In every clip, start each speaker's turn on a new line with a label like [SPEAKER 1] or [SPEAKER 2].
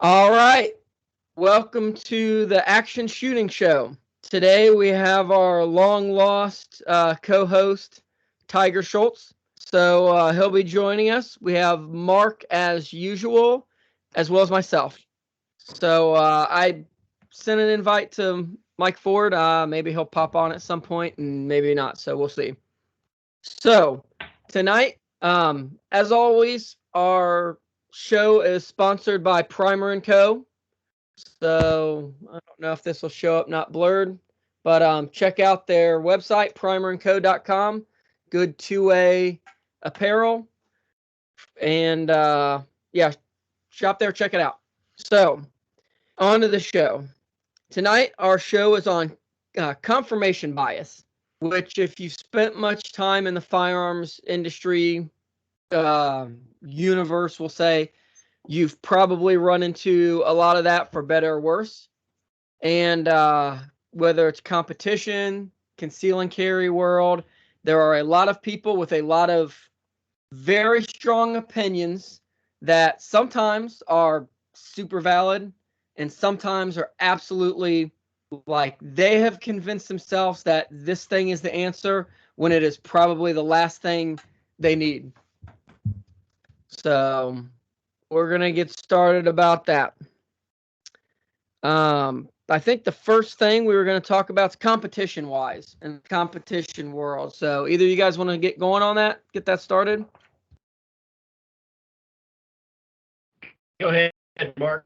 [SPEAKER 1] All right. Welcome to the Action Shooting Show. Today we have our long lost co-host, Tiger Schultz. So he'll be joining us. We have Mark as usual, as well as myself. So I sent an invite to Mike Ford. Maybe he'll pop on at some point and maybe not. So we'll see. So tonight, as always, our show is sponsored by Primer & Co. So I don't know if this will show up not blurred, but check out their website, primerandco.com. Good two-way apparel. And yeah, shop there, check it out. So on to the show. Tonight, our show is on confirmation bias, which if you've spent much time in the firearms industry universe, we'll say, you've probably run into a lot of that for better or worse. And whether it's competition, conceal and carry world, there are a lot of people with a lot of very strong opinions that sometimes are super valid and sometimes are absolutely like they have convinced themselves that this thing is the answer when it is probably the last thing they need. So we're going to get started about that. I think the first thing we were going to talk about is competition wise and competition world. So either you guys want to get going on that, get that started?
[SPEAKER 2] Go ahead, Mark.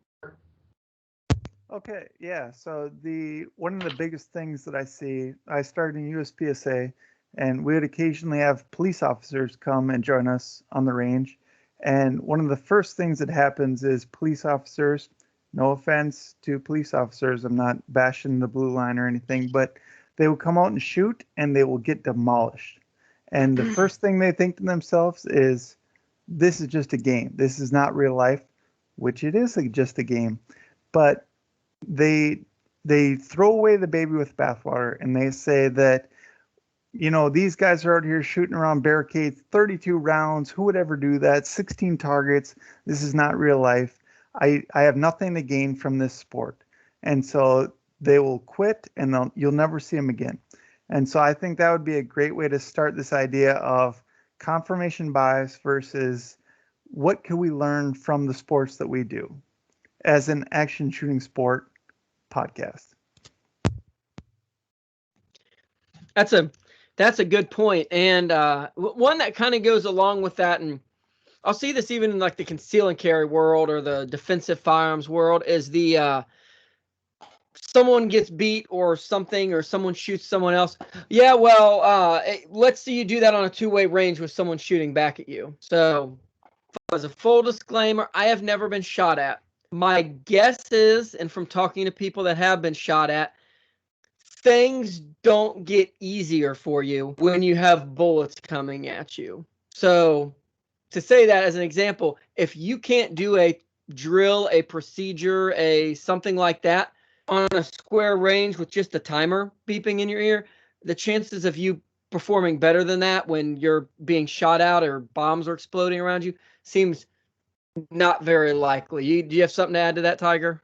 [SPEAKER 3] Okay, yeah. So the one of the biggest things that I see, I started in USPSA, and we would occasionally have police officers come and join us on the range. And one of the first things that happens is police officers, no offense to police officers, I'm not bashing the blue line or anything, but they will come out and shoot and they will get demolished. And the first thing they think to themselves is, this is just a game. This is not real life, which it is just a game. But they throw away the baby with bathwater and they say that, these guys are out here shooting around barricades, 32 rounds. Who would ever do that? 16 targets. This is not real life. I have nothing to gain from this sport. And so they will quit and you'll never see them again. And so I think that would be a great way to start this idea of confirmation bias versus what can we learn from the sports that we do as an action shooting sport podcast.
[SPEAKER 1] That's a good point, and one that kind of goes along with that, and I'll see this even in like the conceal and carry world or the defensive firearms world, is the someone gets beat or something, or someone shoots someone else. Yeah, well, let's see you do that on a two-way range with someone shooting back at you. So, as a full disclaimer, I have never been shot at. My guess is, and from talking to people that have been shot at, things don't get easier for you when you have bullets coming at you. So, to say that as an example, if you can't do a drill, a procedure, a something like that on a square range with just a timer beeping in your ear, the chances of you performing better than that when you're being shot out or bombs are exploding around you seems not very likely. Do you have something to add to that, Tiger?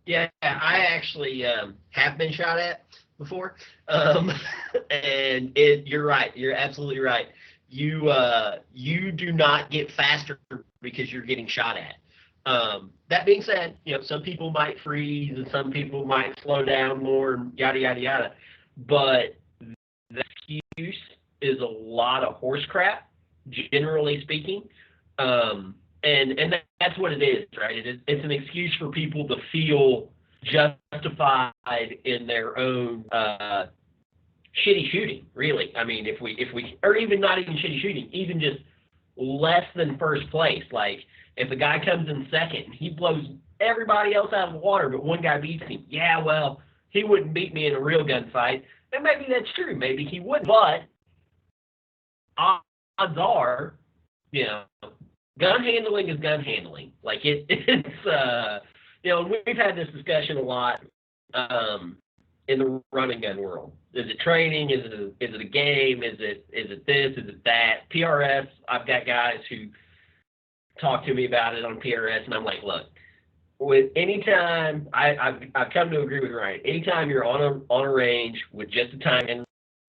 [SPEAKER 2] Yeah, I actually have been shot at before, and you're right. You're absolutely right. You do not get faster because you're getting shot at. That being said, some people might freeze and some people might slow down more and yada yada yada. But the excuse is a lot of horse crap, generally speaking. And that's what it is, right? It's an excuse for people to feel justified in their own shitty shooting. Really, I mean, if we or even not even shitty shooting, even just less than first place. Like if a guy comes in second, he blows everybody else out of the water, but one guy beats him. Yeah, well, he wouldn't beat me in a real gunfight, and maybe that's true. Maybe he would, but odds are, you know, gun handling is gun handling. Like we've had this discussion a lot in the run and gun world. Is it training? Is it a game? Is it this? Is it that? PRS. I've got guys who talk to me about it on PRS, and I'm like, look, with anytime I've come to agree with Ryan. Anytime you're on a range with just a time and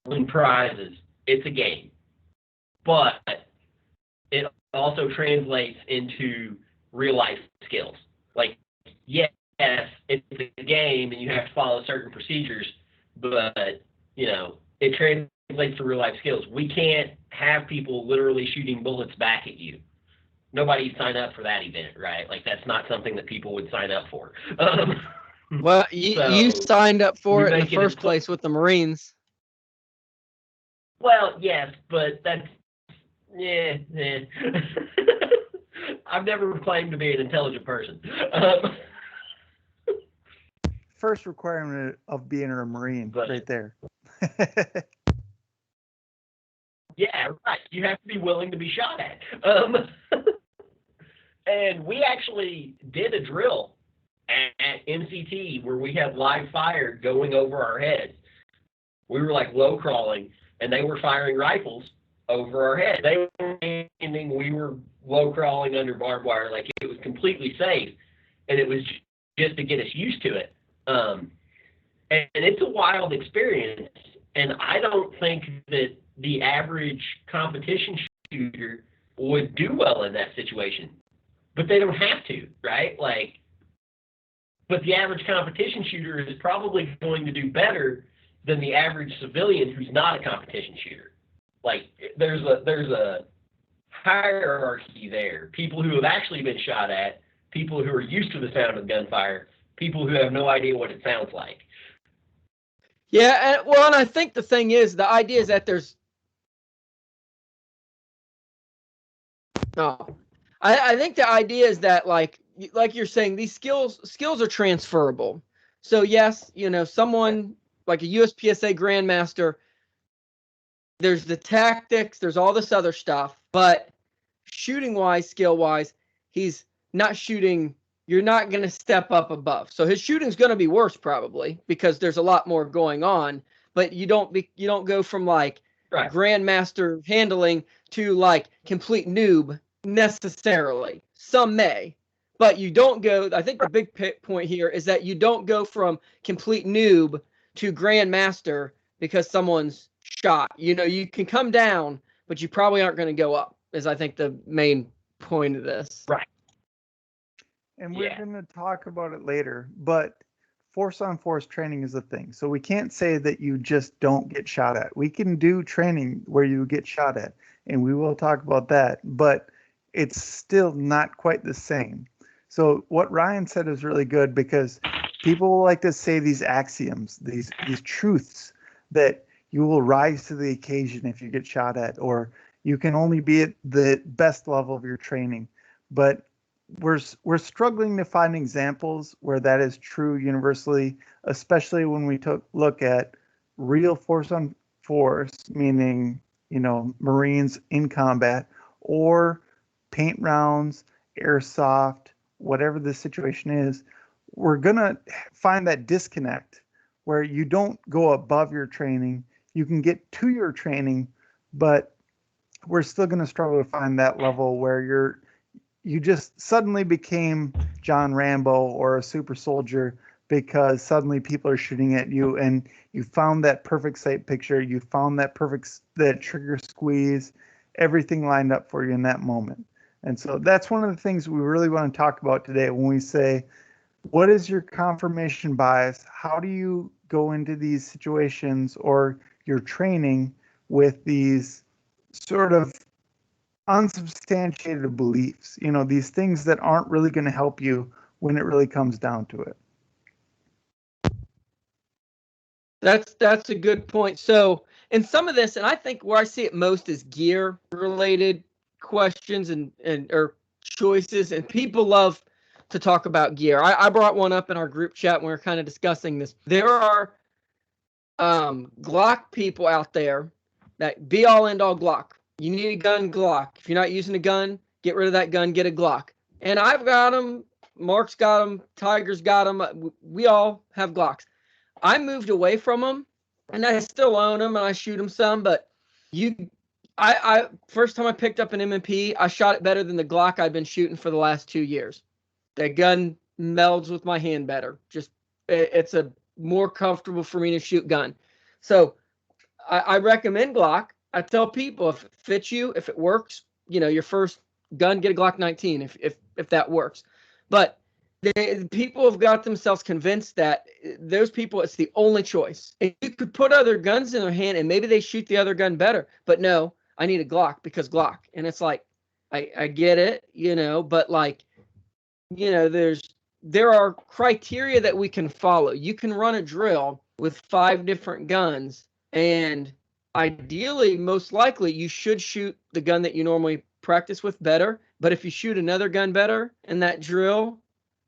[SPEAKER 2] win prizes, it's a game. But it also translates into real life skills. Like, yes, it's a game and you have to follow certain procedures, but it translates to real life skills. We can't have people literally shooting bullets back at you. Nobody signed up for that event, right? Like, that's not something that people would sign up for.
[SPEAKER 1] Well, you signed up for it in the first place with the Marines.
[SPEAKER 2] Well, yes, but that's yeah. I've never claimed to be an intelligent person.
[SPEAKER 3] First requirement of being a Marine, right there.
[SPEAKER 2] Yeah, right. You have to be willing to be shot at. And we actually did a drill at MCT where we had live fire going over our heads. We were like low crawling, and they were firing rifles over our head. They were landing, we were low crawling under barbed wire, like it was completely safe, and it was just to get us used to it. And it's a wild experience, and I don't think that the average competition shooter would do well in that situation, but they don't have to, right? Like, but the average competition shooter is probably going to do better than the average civilian who's not a competition shooter. Like, there's a hierarchy there. People who have actually been shot at, people who are used to the sound of gunfire, people who have no idea what it sounds like.
[SPEAKER 1] Yeah, and I think the thing is, the idea is that I think the idea is that like you're saying, these skills are transferable. So yes, someone like a USPSA Grandmaster, there's the tactics, there's all this other stuff, but shooting wise, skill wise, he's not shooting. You're not going to step up above. So his shooting's going to be worse probably because there's a lot more going on, but you don't go from like
[SPEAKER 2] right.
[SPEAKER 1] Grandmaster handling to like complete noob necessarily. Some may, but you don't go. I think the big point here is that you don't go from complete noob to Grandmaster because someone's shot. You can come down, but you probably aren't going to go up, is I think the main point of this.
[SPEAKER 2] Right.
[SPEAKER 3] And we're going to talk about it later, but force on force training is a thing. So we can't say that you just don't get shot at. We can do training where you get shot at, and we will talk about that, but it's still not quite the same. So what Ryan said is really good, because people like to say these axioms, these truths that you will rise to the occasion if you get shot at, or you can only be at the best level of your training. But we're struggling to find examples where that is true universally, especially when we look at real force on force, meaning, Marines in combat, or paint rounds, airsoft, whatever the situation is. We're going to find that disconnect where you don't go above your training. You can get to your training, but we're still going to struggle to find that level where you just suddenly became John Rambo or a super soldier because suddenly people are shooting at you, and you found that perfect sight picture. You found that trigger squeeze, everything lined up for you in that moment. And so that's one of the things we really want to talk about today when we say, what is your confirmation bias? How do you go into these situations or your training with these sort of unsubstantiated beliefs, these things that aren't really going to help you when it really comes down to it?
[SPEAKER 1] That's a good point. So in some of this, and I think where I see it most is gear related questions and or choices, and people love to talk about gear. I brought one up in our group chat when we were kind of discussing this. There are Glock people out there that be all end all Glock. You need a gun, Glock. If you're not using a gun, get rid of that gun, get a Glock. And I've got them, Mark's got them, Tiger's got them. We all have Glocks. I moved away from them, and I still own them, and I shoot them some, but I first time I picked up an M&P, I shot it better than the Glock I'd been shooting for the last 2 years. That gun melds with my hand better. Just it's a more comfortable for me to shoot gun. So I recommend Glock. I tell people if it fits you, if it works, your first gun, get a Glock 19 if that works. But people have got themselves convinced that those people, it's the only choice. And you could put other guns in their hand and maybe they shoot the other gun better. But no, I need a Glock because Glock. And it's like, I get it, but like, there are criteria that we can follow. You can run a drill with 5 different guns, and ideally, most likely, you should shoot the gun that you normally practice with better. But if you shoot another gun better in that drill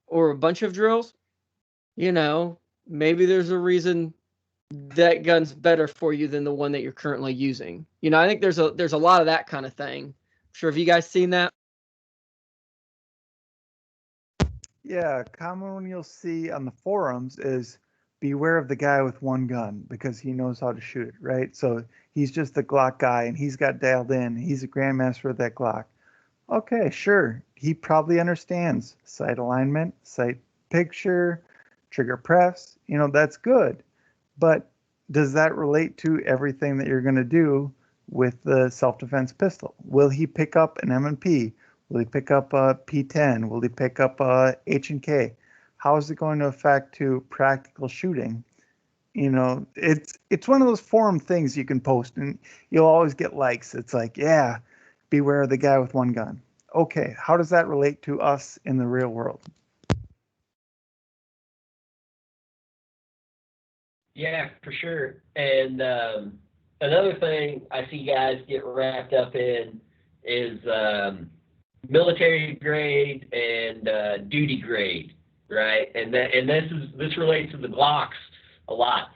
[SPEAKER 1] or a bunch of drills, maybe there's a reason that gun's better for you than the one that you're currently using. I think there's a lot of that kind of thing. I'm sure, have you guys seen that?
[SPEAKER 3] Yeah, common one you'll see on the forums is beware of the guy with one gun because he knows how to shoot it, right? So he's just the Glock guy and he's got dialed in. He's a grandmaster with that Glock. Okay, sure. He probably understands sight alignment, sight picture, trigger press. That's good. But does that relate to everything that you're going to do with the self-defense pistol? Will he pick up an M&P? Will he pick up a P10? Will he pick up a H&K? How is it going to affect to practical shooting? It's one of those forum things you can post and you'll always get likes. It's like, yeah, beware of the guy with one gun. Okay, how does that relate to us in the real world?
[SPEAKER 2] Yeah, for sure. And another thing I see guys get wrapped up in is military grade and duty grade, right? And this relates to the Glocks a lot.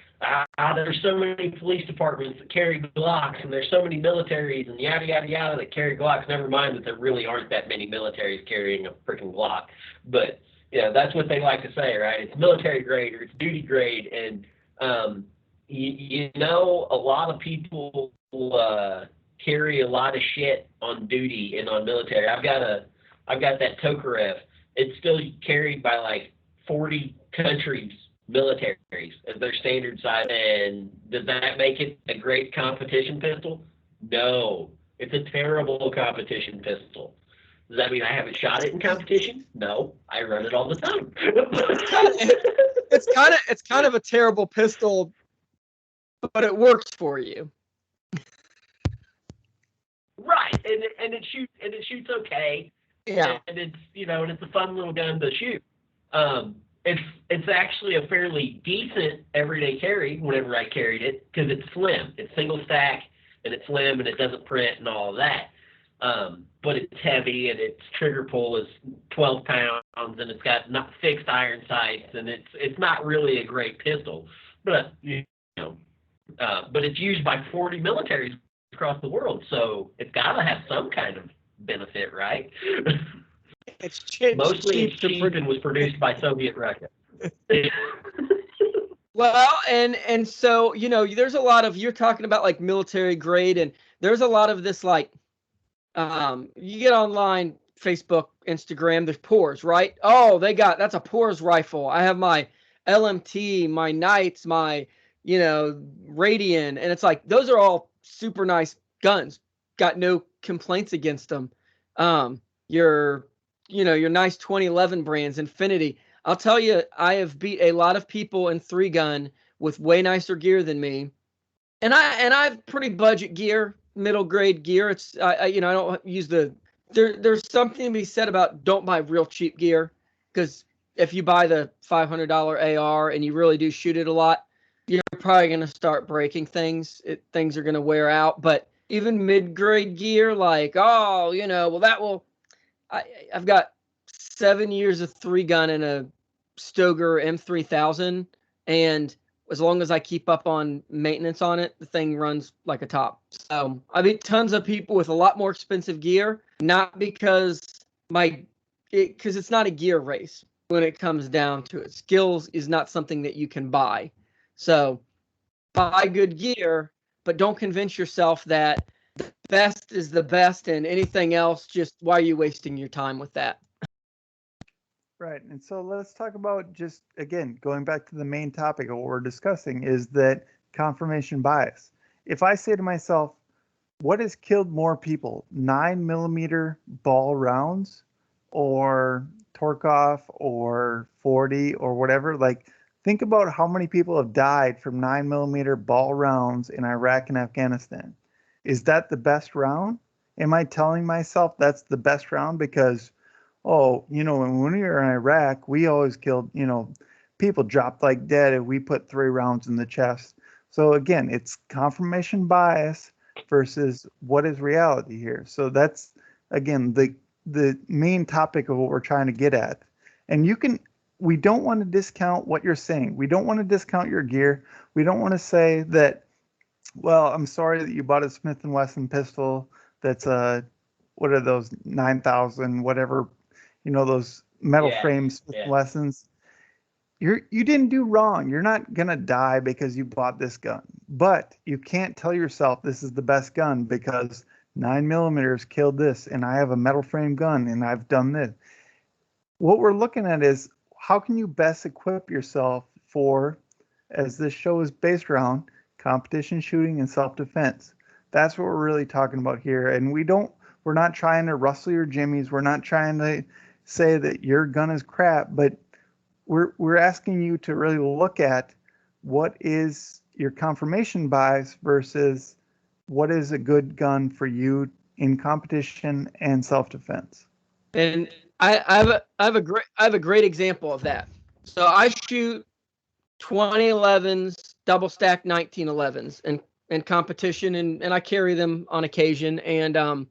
[SPEAKER 2] There's so many police departments that carry Glocks, and there's so many militaries and yada yada yada that carry Glocks. Never mind that there really aren't that many militaries carrying a freaking Glock, but that's what they like to say, right? It's military grade or it's duty grade, and a lot of people carry a lot of shit on duty and on military. I've got that Tokarev. It's still carried by like 40 countries, militaries as their standard size. And does that make it a great competition pistol? No, it's a terrible competition pistol. Does that mean I haven't shot it in competition? No, I run it all the time.
[SPEAKER 1] It's kind of a terrible pistol, but it works for you.
[SPEAKER 2] Right, and it shoots okay.
[SPEAKER 1] Yeah,
[SPEAKER 2] and it's and it's a fun little gun to shoot. It's actually a fairly decent everyday carry whenever I carried it because it's slim. It's single stack and it's slim and it doesn't print and all of that. But it's heavy and its trigger pull is 12 pounds and it's got not fixed iron sights and it's not really a great pistol. But but it's used by 40 militaries across the world, so it's got to have some kind of benefit, right?
[SPEAKER 1] it's cheap.
[SPEAKER 2] Mostly it's cheap and was produced by Soviet Russia.
[SPEAKER 1] Well, and so there's a lot of, you're talking about like military grade, and there's a lot of this like you get online, Facebook, Instagram, there's Pours, right? Oh, that's a Pours rifle. I have my LMT, my Knights, my Radian, and it's like those are all super nice guns. Got no complaints against them. Your nice 2011 brands, Infinity. I'll tell you, I have beat a lot of people in 3-gun with way nicer gear than me, and I have pretty budget gear, middle grade gear. It's I don't use there's something to be said about don't buy real cheap gear, because if you buy the $500 AR and you really do shoot it a lot, you're probably going to start breaking things. Things are going to wear out. But even mid-grade gear, like, I've got 7 years of 3-gun and a Stoeger M3000, and as long as I keep up on maintenance on it, the thing runs like a top. So I beat tons of people with a lot more expensive gear, not because it's not a gear race when it comes down to it. Skills is not something that you can buy. So buy good gear, but don't convince yourself that the best is the best, and anything else, just why are you wasting your time with that?
[SPEAKER 3] Right. And so let's talk about, just again, going back to the main topic of what we're discussing, is that confirmation bias. If I say to myself, what has killed more people, 9mm ball rounds or Torkov or 40 or whatever? Like, think about how many people have died from 9mm ball rounds in Iraq and Afghanistan. Is that the best round? Am I telling myself that's the best round because, oh, when we were in Iraq, we always killed, people dropped like dead if we put 3 rounds in the chest. So again, it's confirmation bias versus what is reality here. So that's, again, the main topic of what we're trying to get at. And we don't want to discount what you're saying. We don't want to discount your gear. We don't want to say that, well, I'm sorry that you bought a Smith & Wesson pistol that's what are those, 9,000, whatever, those metal frame Smith & Wessons. You didn't do wrong. You're not going to die because you bought this gun. But you can't tell yourself this is the best gun because 9mm killed this and I have a metal frame gun and I've done this. What we're looking at is how can you best equip yourself for, as this show is based around, competition shooting and self-defense. That's what we're really talking about here. And we're not trying to rustle your jimmies. We're not trying to say that your gun is crap, but we're asking you to really look at what is your confirmation bias versus what is a good gun for you in competition and self-defense.
[SPEAKER 1] And I have a great example of that. So I shoot 2011s, double stack 1911s in competition, and I carry them on occasion. And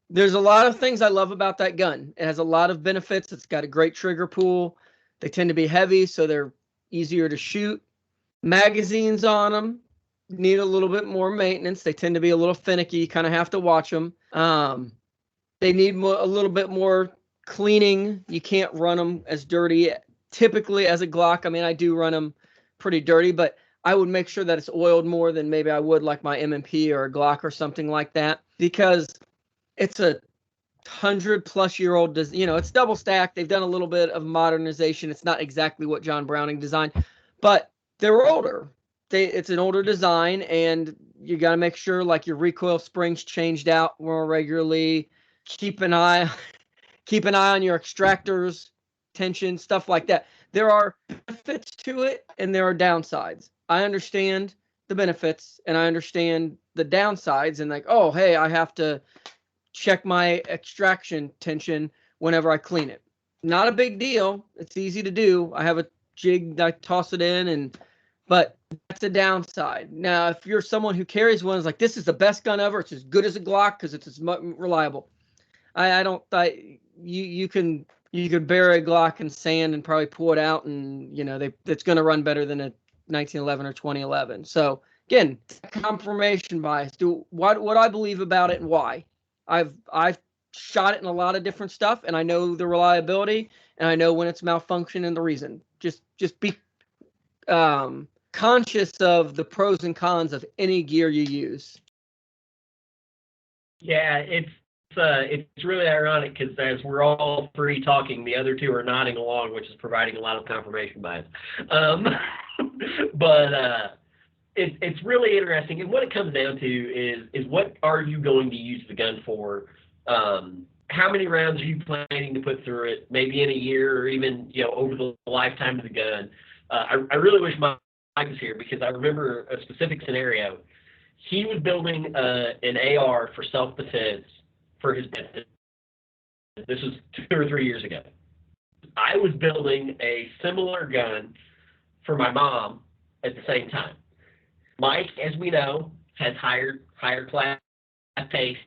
[SPEAKER 1] there's a lot of things I love about that gun. It has a lot of benefits. It's got a great trigger pull. They tend to be heavy, so they're easier to shoot. Magazines on them need a little bit more maintenance. They tend to be a little finicky. You kind of have to watch them. They need a little bit more cleaning. You can't run them as dirty. Typically, as a Glock, I mean, I do run them pretty dirty, but I would make sure that it's oiled more than maybe I would like my M&P or a Glock or something like that, because it's a 100-plus-year-old, it's double stacked. They've done a little bit of modernization. It's not exactly what John Browning designed, but they're older. It's an older design, and you got to make sure like your recoil springs changed out more regularly. Keep an eye on your extractors, tension, stuff like that. There are benefits to it and there are downsides. I understand the benefits and I understand the downsides, and like, oh, hey, I have to check my extraction tension whenever I clean it. Not a big deal. It's easy to do. I have a jig that I toss it in, but that's a downside. Now, if you're someone who carries one, is like, this is the best gun ever. It's as good as a Glock because it's as reliable. You can bury a Glock in sand and probably pull it out, and it's going to run better than a 1911 or 2011. So again, confirmation bias. What I believe about it and why. I've shot it in a lot of different stuff, and I know the reliability, and I know when it's malfunctioning and the reason. Just be conscious of the pros and cons of any gear you use.
[SPEAKER 2] Yeah, it's really ironic because as we're all three talking, the other two are nodding along, which is providing a lot of confirmation bias. But it's really interesting, and what it comes down to is what are you going to use the gun for? How many rounds are you planning to put through it? Maybe in a year, or even over the lifetime of the gun. I really wish Mike was here because I remember a specific scenario. He was building an AR for self-defense for his business. This was 2 or 3 years ago. I was building a similar gun for my mom at the same time. Mike, as we know, has higher class taste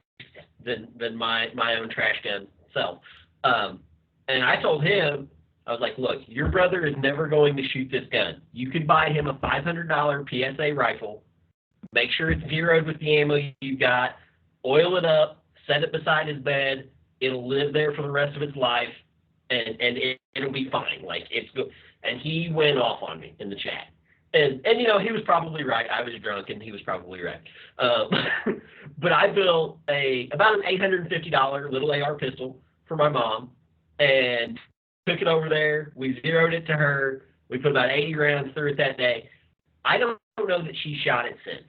[SPEAKER 2] than my own trash gun self. And I told him, I was like, look, your brother is never going to shoot this gun. You could buy him a $500 PSA rifle, make sure it's zeroed with the ammo you got, oil it up, set it beside his bed. It'll live there for the rest of its life, and it'll be fine. Like, it's good. And he went off on me in the chat. And he was probably right. I was drunk, and he was probably right. But I built about an $850 little AR pistol for my mom, and took it over there. We zeroed it to her. We put about 80 rounds through it that day. I don't know that she shot it since.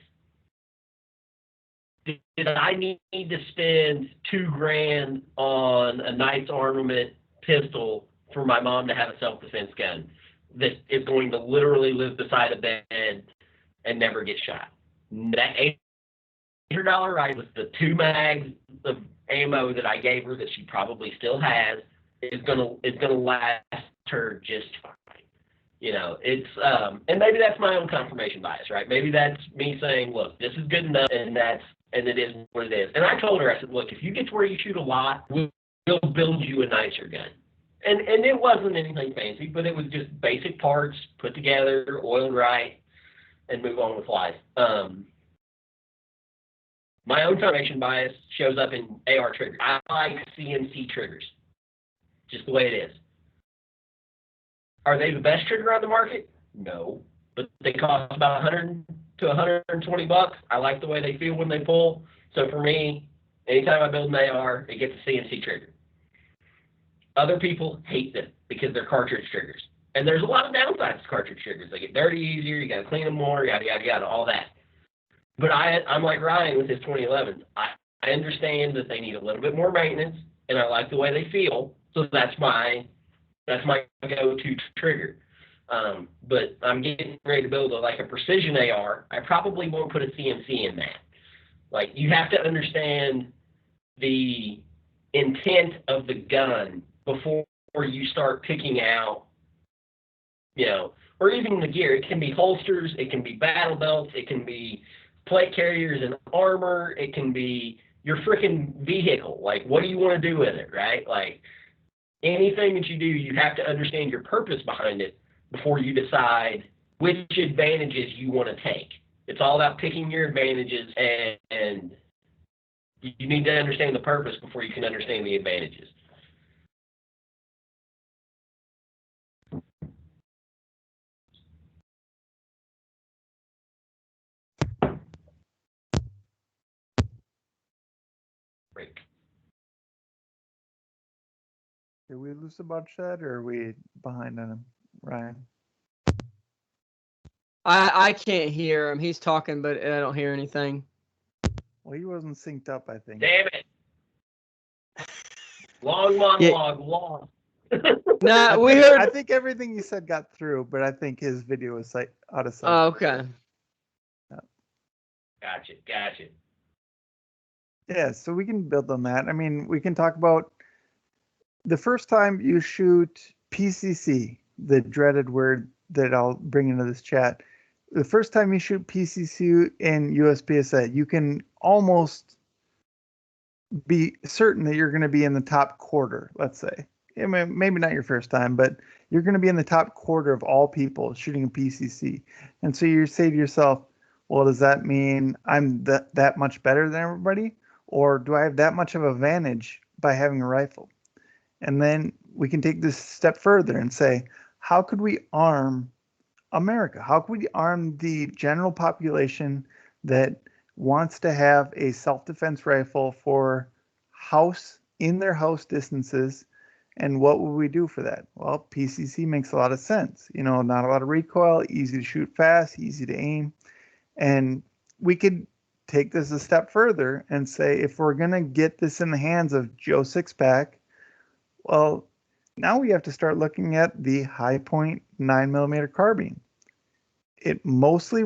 [SPEAKER 2] Did I need to spend $2,000 on a Knight's Armament pistol for my mom to have a self-defense gun that is going to literally live beside a bed and never get shot? That $800 ride with the 2 mags of ammo that I gave her that she probably still has is gonna last her just fine. It's and maybe that's my own confirmation bias, right? Maybe that's me saying, look, this is good enough, and it is what it is. And I told her, I said, look, if you get to where you shoot a lot, we'll build you a nicer gun. And it wasn't anything fancy, but it was just basic parts put together, oiled right, and move on with life. My own confirmation bias shows up in AR triggers. I like CNC triggers, just the way it is. Are they the best trigger on the market? No, but they cost about $100 to $120. I like the way they feel when they pull. So for me, anytime I build an AR, it gets a CNC trigger. Other people hate them because they're cartridge triggers. And there's a lot of downsides to cartridge triggers. They get dirty easier, you got to clean them more, yada, yada, yada, all that. But I'm like Ryan with his 2011. I understand that they need a little bit more maintenance, and I like the way they feel. So that's my go-to trigger. But I'm getting ready to build a precision AR. I probably won't put a CNC in that. Like, you have to understand the intent of the gun before you start picking out, or even the gear. It can be holsters, it can be battle belts, it can be plate carriers and armor, it can be your freaking vehicle. Like, what do you want to do with it, right? Like, anything that you do, you have to understand your purpose behind it before you decide which advantages you want to take. It's all about picking your advantages, and you need to understand the purpose before you can understand the advantages. Break.
[SPEAKER 3] Did we lose a bunch that, or are we behind on him, Ryan?
[SPEAKER 1] I can't hear him. He's talking, but I don't hear anything.
[SPEAKER 3] Well, he wasn't synced up, I think.
[SPEAKER 2] Damn it. Long monologue, long.
[SPEAKER 1] Nah, we heard.
[SPEAKER 3] I think everything you said got through, but I think his video was out of sight.
[SPEAKER 1] Oh, okay.
[SPEAKER 2] Gotcha.
[SPEAKER 3] Yeah, so we can build on that. I mean, we can talk about the first time you shoot PCC, the dreaded word that I'll bring into this chat. The first time you shoot PCC in USPSA, you can almost be certain that you're going to be in the top quarter, let's say. I mean, maybe not your first time, but you're going to be in the top quarter of all people shooting a PCC. And so you say to yourself, well, does that mean I'm that much better than everybody? Or do I have that much of an advantage by having a rifle? And then we can take this step further and say, how could we arm America? How could we arm the general population that wants to have a self-defense rifle for in their house distances? And what would we do for that? Well, PCC makes a lot of sense. Not a lot of recoil, easy to shoot fast, easy to aim. And we could take this a step further and say, if we're going to get this in the hands of Joe Sixpack, well, now we have to start looking at the high point 9mm carbine. It mostly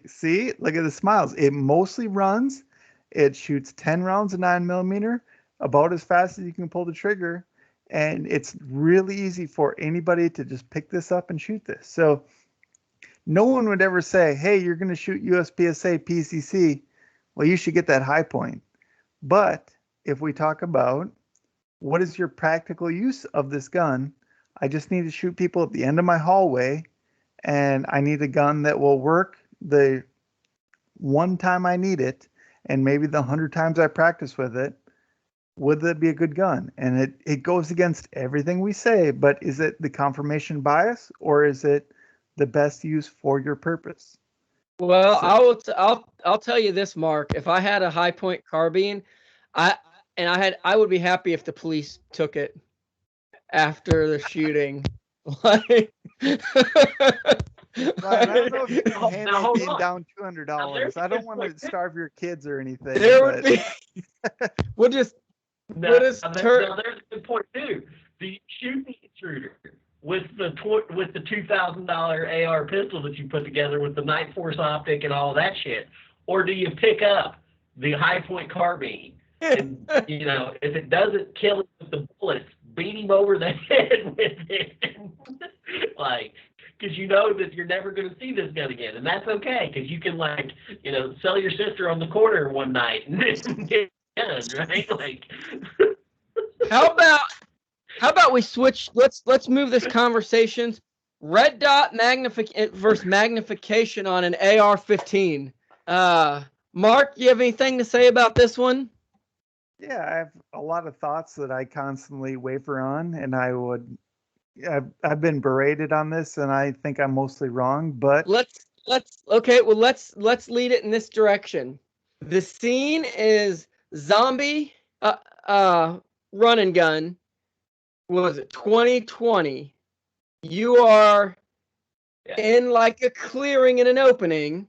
[SPEAKER 3] see, look at the smiles. It mostly runs. It shoots 10 rounds of 9mm, about as fast as you can pull the trigger. And it's really easy for anybody to just pick this up and shoot this. So no one would ever say, hey, you're going to shoot USPSA PCC. Well, you should get that high point. But if we talk about what is your practical use of this gun, I just need to shoot people at the end of my hallway, and I need a gun that will work the one time I need it, and maybe the 100 times I practice with it. Would that be a good gun? And it goes against everything we say, but is it the confirmation bias, or is it the best use for your purpose.
[SPEAKER 1] Well,
[SPEAKER 3] So-
[SPEAKER 1] I'll tell you this, Mark. If I had a high point carbine, I would be happy if the police took it after the shooting. Like,
[SPEAKER 3] Ryan, I don't know if you can
[SPEAKER 2] Now,
[SPEAKER 3] handle
[SPEAKER 2] hold
[SPEAKER 3] being
[SPEAKER 2] on.
[SPEAKER 3] down
[SPEAKER 2] Now,
[SPEAKER 3] $200.
[SPEAKER 2] there's a
[SPEAKER 3] I don't
[SPEAKER 2] good
[SPEAKER 3] want
[SPEAKER 2] point
[SPEAKER 3] to
[SPEAKER 2] there.
[SPEAKER 3] starve your kids or anything,
[SPEAKER 1] there would
[SPEAKER 3] but
[SPEAKER 1] be. We'll just
[SPEAKER 2] Now,
[SPEAKER 1] there's
[SPEAKER 2] now, there's a good point too. The shooting intruder with the $2,000 AR pistol that you put together with the Night Force optic and all that shit, or do you pick up the high point carbine and if it doesn't kill him with the bullets, beat him over the head with it, like. Because you know that you're never going to see this gun again, and that's okay. Because you can sell your sister on the corner one night and get gun, right? Like,
[SPEAKER 1] how about we switch? Let's move this conversation. Red dot versus magnification on an AR-15. Mark, you have anything to say about this one?
[SPEAKER 3] yeah, I have a lot of thoughts that I constantly waver on, and I've been berated on this, and I think I'm mostly wrong, but
[SPEAKER 1] Let's lead it in this direction. The scene is zombie run and gun. Was it 2020? You are in like a clearing in an opening,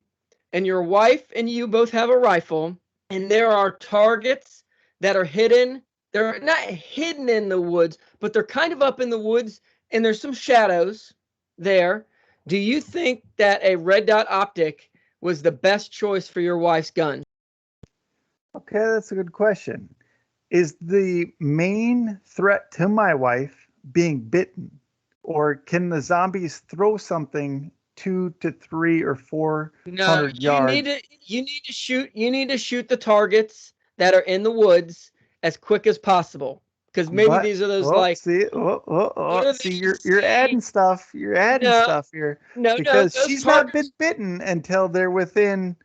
[SPEAKER 1] and your wife and you both have a rifle, and there are targets that are hidden. They're not hidden in the woods, but they're kind of up in the woods, and there's some shadows there. Do you think that a red dot optic was the best choice for your wife's gun?
[SPEAKER 3] okay, that's a good question. Is the main threat to my wife being bitten, or can the zombies throw something 200 to 300 or 400
[SPEAKER 1] No,
[SPEAKER 3] yards?
[SPEAKER 1] you need to shoot the targets that are in the woods as quick as possible. Because maybe
[SPEAKER 3] But
[SPEAKER 1] these are those like
[SPEAKER 3] see, you're adding stuff. You're adding
[SPEAKER 1] no,
[SPEAKER 3] stuff here
[SPEAKER 1] no,
[SPEAKER 3] because
[SPEAKER 1] those
[SPEAKER 3] she's not been
[SPEAKER 1] targets.
[SPEAKER 3] bitten until they're within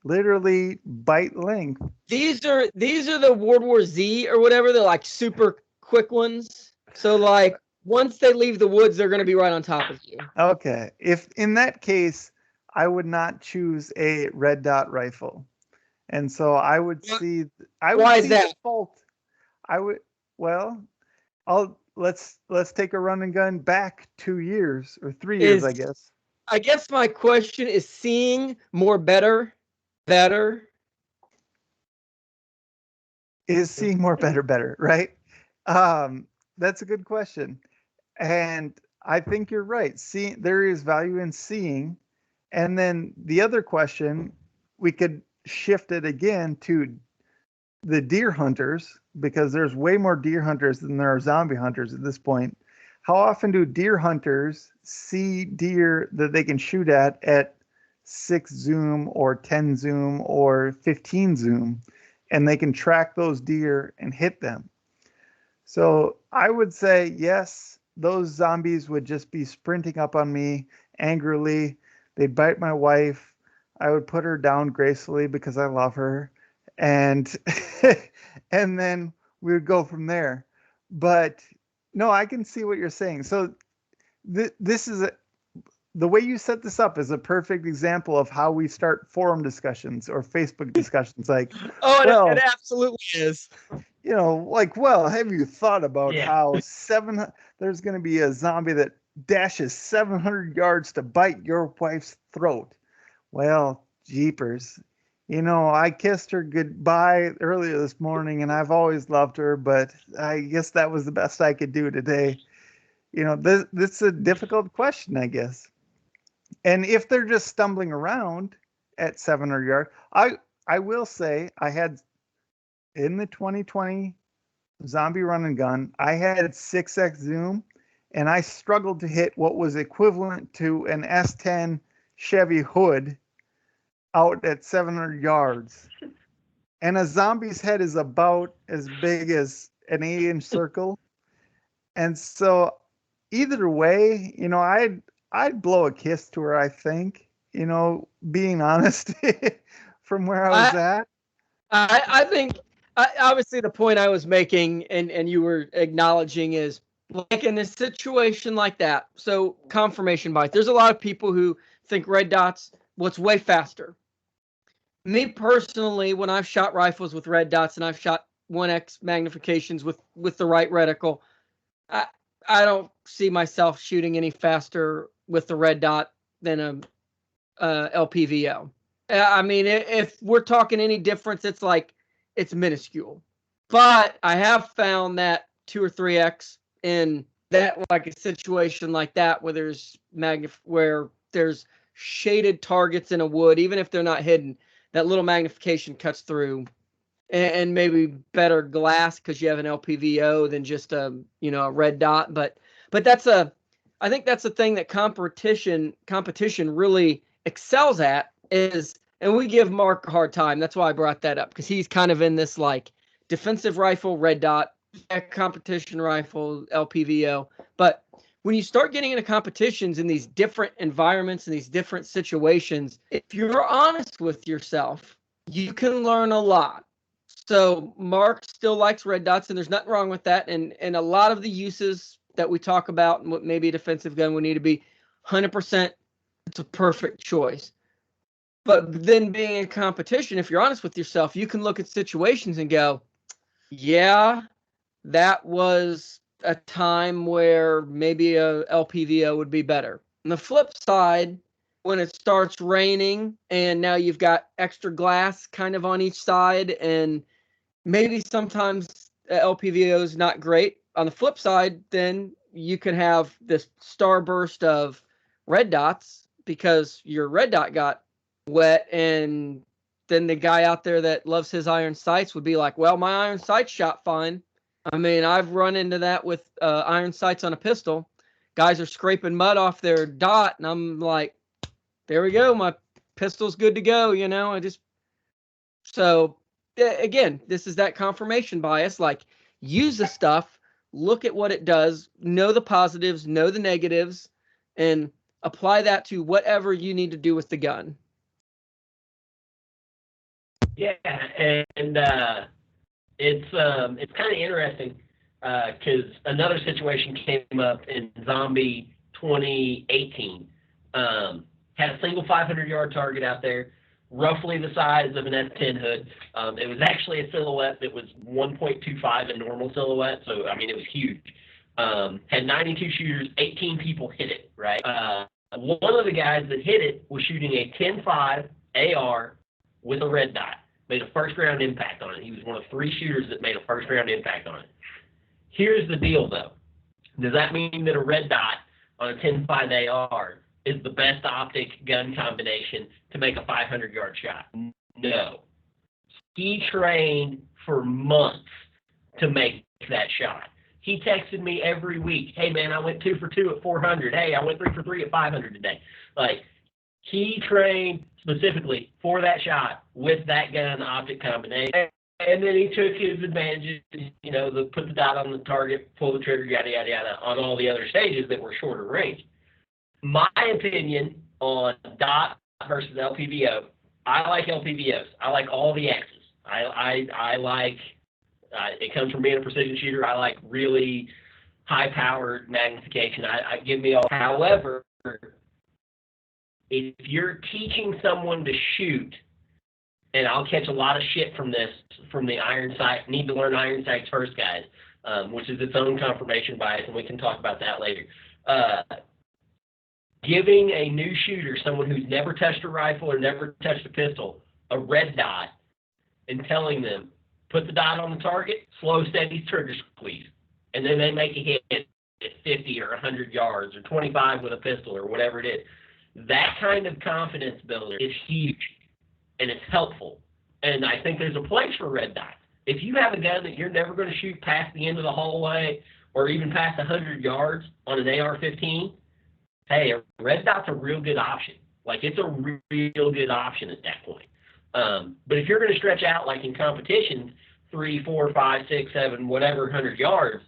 [SPEAKER 3] literally bite length.
[SPEAKER 1] These are the World War Z or whatever. They're like super quick ones. So like once they leave the woods, they're gonna be right on top of you.
[SPEAKER 3] Okay, if in that case, I would not choose a red dot rifle, and so I would
[SPEAKER 1] Why is
[SPEAKER 3] see the
[SPEAKER 1] that?
[SPEAKER 3] fault. I would well, I'll let's take a run and gun back 2 years or 3 years, I
[SPEAKER 1] Is
[SPEAKER 3] guess.
[SPEAKER 1] I guess my question is seeing more better.
[SPEAKER 3] Is seeing more better, right? That's a good question. And I think you're right. Seeing there is value in seeing. And then the other question, we could shift it again to the deer hunters because there's way more deer hunters than there are zombie hunters at this point. How often do deer hunters see deer that they can shoot at 6 zoom or 10 zoom or 15 zoom, and they can track those deer and hit them? So I would say yes, those zombies would just be sprinting up on me angrily. They'd bite my wife. I would put her down gracefully because I love her, and and then we would go from there. But no, I can see what you're saying. So this is the way you set this up is a perfect example of how we start forum discussions or Facebook discussions. Like,
[SPEAKER 1] Oh, it
[SPEAKER 3] well,
[SPEAKER 1] absolutely is.
[SPEAKER 3] like, well, have you thought about
[SPEAKER 2] Yeah.
[SPEAKER 3] how there's going to be a zombie that dashes 700 yards to bite your wife's throat? Well, jeepers. I kissed her goodbye earlier this morning, and I've always loved her, but I guess that was the best I could do today. This is a difficult question, I guess. And if they're just stumbling around at 700 yards, I will say I had in the 2020 zombie run and gun, I had 6x zoom, and I struggled to hit what was equivalent to an S10 Chevy hood out at 700 yards. And a zombie's head is about as big as an 8-inch circle. And so either way, I'd blow a kiss to her, I think, being honest from where I was
[SPEAKER 1] I
[SPEAKER 3] at.
[SPEAKER 1] I think obviously the point I was making and you were acknowledging is Like in a situation like that, so confirmation bias, there's a lot of people who think red dots, what's way faster. Me personally, when I've shot rifles with red dots and I've shot 1x magnifications with the right reticle, I, I don't see myself shooting any faster with the red dot than a LPVO. I mean, if we're talking any difference, it's minuscule. But I have found that 2 or 3x in that, like a situation like that where there's shaded targets in a wood, even if they're not hidden, that little magnification cuts through, and maybe better glass because you have an LPVO than just a red dot. But I think that's the thing that competition really excels at is, and we give Mark a hard time. That's why I brought that up, because he's kind of in this like defensive rifle, red dot, competition rifle, LPVO. But when you start getting into competitions in these different environments and these different situations, if you're honest with yourself, you can learn a lot. So Mark still likes red dots, and there's nothing wrong with that. And a lot of the uses that we talk about and what maybe a defensive gun would need to be 100%, it's a perfect choice. But then being in competition, if you're honest with yourself, you can look at situations and go, yeah, that was a time where maybe a LPVO would be better. On the flip side, when it starts raining and now you've got extra glass kind of on each side, and maybe sometimes LPVO is not great. On the flip side, then you can have this starburst of red dots because your red dot got wet, and then the guy out there that loves his iron sights would be like, well, my iron sights shot fine. I mean, I've run into that with iron sights on a pistol. Guys are scraping mud off their dot, and I'm like, there we go, my pistol's good to go. So again, this is that confirmation bias. Like, use the stuff, look at what it does, know the positives, know the negatives, and apply that to whatever you need to do with the gun.
[SPEAKER 2] Yeah, and it's kind of interesting because another situation came up in Zombie 2018. Had a single 500-yard target out there, roughly the size of an S10 hood. It was actually a silhouette that was 1.25 in normal silhouette, so I mean it was huge. Had 92 shooters, 18 people hit it, right? One of the guys that hit it was shooting a 10.5 AR with a red dot. Made a first-round impact on it. He was one of 3 shooters that made a first-round impact on it. Here's the deal, though. Does that mean that a red dot on a 10.5 AR is the best optic gun combination to make a 500-yard shot? No. He trained for months to make that shot. He texted me every week, hey, man, I went 2 for 2 at 400. Hey, I went 3 for 3 at 500 today. Like, he trained specifically for that shot with that gun optic combination. And then he took his advantages, put the dot on the target, pull the trigger, yada, yada, yada, on all the other stages that were shorter range. My opinion on dot versus LPVO, I like LPVOs. I like all the X's. I like, it comes from being a precision shooter, I like really high-powered magnification. I give me all. However, if you're teaching someone to shoot, and I'll catch a lot of shit from this, from the iron sight, need to learn iron sights first, guys, which is its own confirmation bias, and we can talk about that later. Giving a new shooter, someone who's never touched a rifle or never touched a pistol, a red dot, and telling them, put the dot on the target, slow, steady trigger squeeze, and then they make a hit at 50 or 100 yards or 25 with a pistol or whatever it is. That kind of confidence builder is huge, and it's helpful. And I think there's a place for red dots. If you have a gun that you're never going to shoot past the end of the hallway or even past 100 yards on an AR-15, hey, a red dot's a real good option. Like, it's a real good option at that point. But if you're going to stretch out, like in competitions, 3, 4, 5, 6, 7, whatever, 100 yards,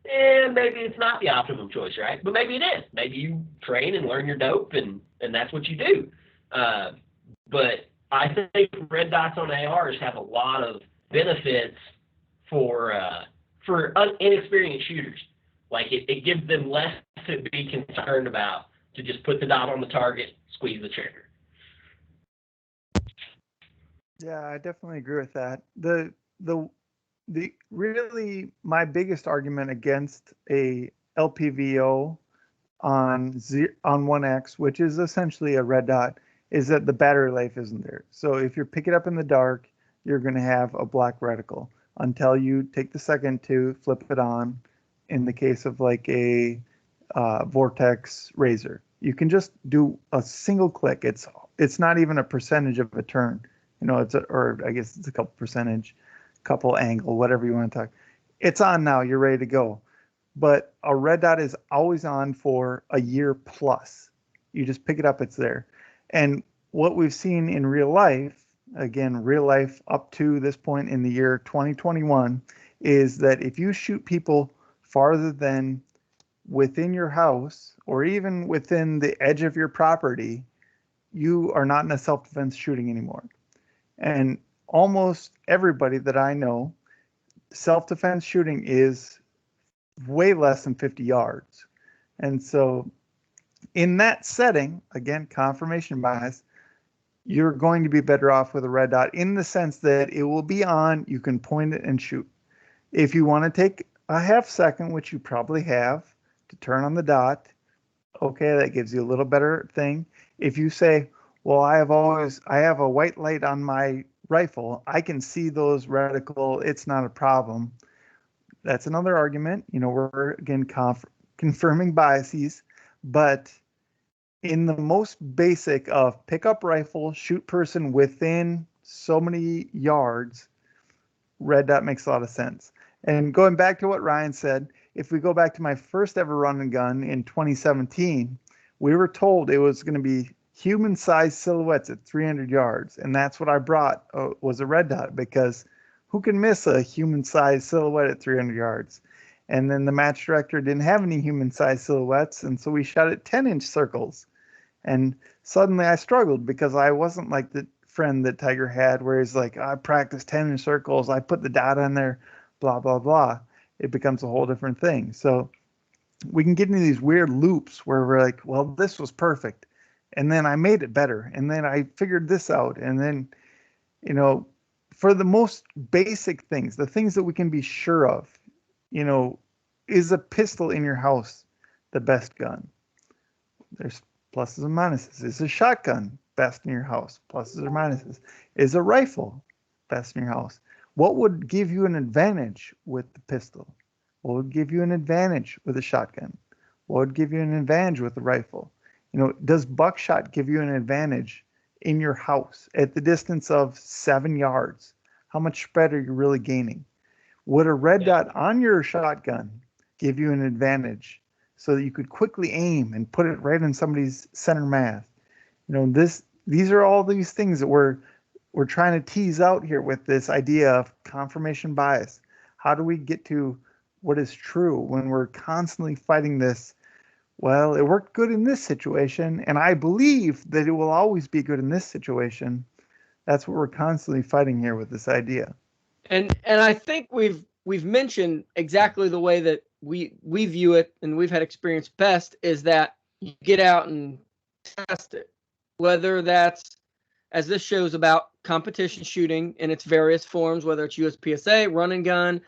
[SPEAKER 2] maybe it's not the optimum choice, right? But maybe it is. Maybe you train and learn your dope, and that's what you do. But I think red dots on ARs have a lot of benefits for inexperienced shooters. Like it gives them less to be concerned about, to just put the dot on the target, squeeze the trigger.
[SPEAKER 3] Yeah, I definitely agree with that. The really my biggest argument against a LPVO on 1X, which is essentially a red dot, is that the battery life isn't there. So if you pick it up in the dark, you're going to have a black reticle until you take the second to flip it on. In the case of like a Vortex Razor, you can just do a single click. It's not even a percentage of a turn. Or I guess it's a couple percentage, couple angle, whatever you want to talk. It's on now. You're ready to go. But a red dot is always on for a year plus. You just pick it up, it's there. And what we've seen in real life, again, real life up to this point in the year 2021, is that if you shoot people farther than within your house or even within the edge of your property, you are not in a self-defense shooting anymore. And almost everybody that I know, self-defense shooting is way less than 50 yards. And so in that setting, again, confirmation bias, you're going to be better off with a red dot in the sense that it will be on, you can point it and shoot. If you want to take a half second, which you probably have, to turn on the dot, okay, that gives you a little better thing. If you say, well, I have a white light on my rifle, I can see those reticle, it's not a problem. That's another argument. We're again confirming biases, but in the most basic of pick up rifle, shoot person within so many yards, red dot makes a lot of sense. And going back to what Ryan said, if we go back to my first ever run and gun in 2017, we were told it was going to be human-sized silhouettes at 300 yards, and that's what I brought was a red dot, because who can miss a human-sized silhouette at 300 yards? And then the match director didn't have any human-sized silhouettes, and so we shot at 10-inch circles. And suddenly I struggled because I wasn't like the friend that Tiger had where he's like, I practiced 10-inch circles, I put the dot on there, blah, blah, blah. It becomes a whole different thing. So we can get into these weird loops where we're like, well, this was perfect. And then I made it better. And then I figured this out. And then, for the most basic things, the things that we can be sure of, is a pistol in your house the best gun? There's pluses and minuses. Is a shotgun best in your house? Pluses or minuses. Is a rifle best in your house? What would give you an advantage with the pistol? What would give you an advantage with a shotgun? What would give you an advantage with a rifle? Does buckshot give you an advantage in your house at the distance of 7 yards? How much spread are you really gaining? Would a red dot on your shotgun give you an advantage so that you could quickly aim and put it right in somebody's center mass? These are all these things that we're trying to tease out here with this idea of confirmation bias. How do we get to what is true when we're constantly fighting this? Well, it worked good in this situation, and I believe that it will always be good in this situation. That's what we're constantly fighting here with this idea.
[SPEAKER 1] And I think we've mentioned exactly the way that we view it, and we've had experience best, is that you get out and test it. Whether that's, as this show's about, competition shooting in its various forms, whether it's USPSA, run and gun,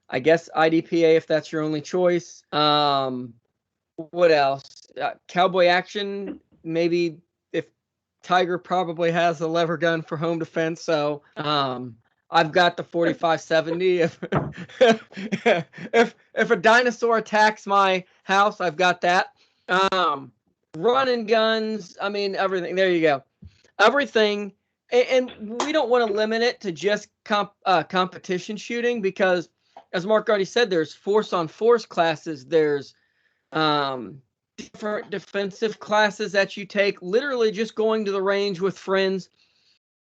[SPEAKER 1] I guess IDPA if that's your only choice. What else? Cowboy action, maybe, if Tiger probably has a lever gun for home defense. So I've got the 4570. If a dinosaur attacks my house, I've got that. Run and guns, I mean, everything. There you go. Everything. And we don't want to limit it to just competition shooting, because, as Mark already said, there's force on force classes. There's different defensive classes that you take, literally just going to the range with friends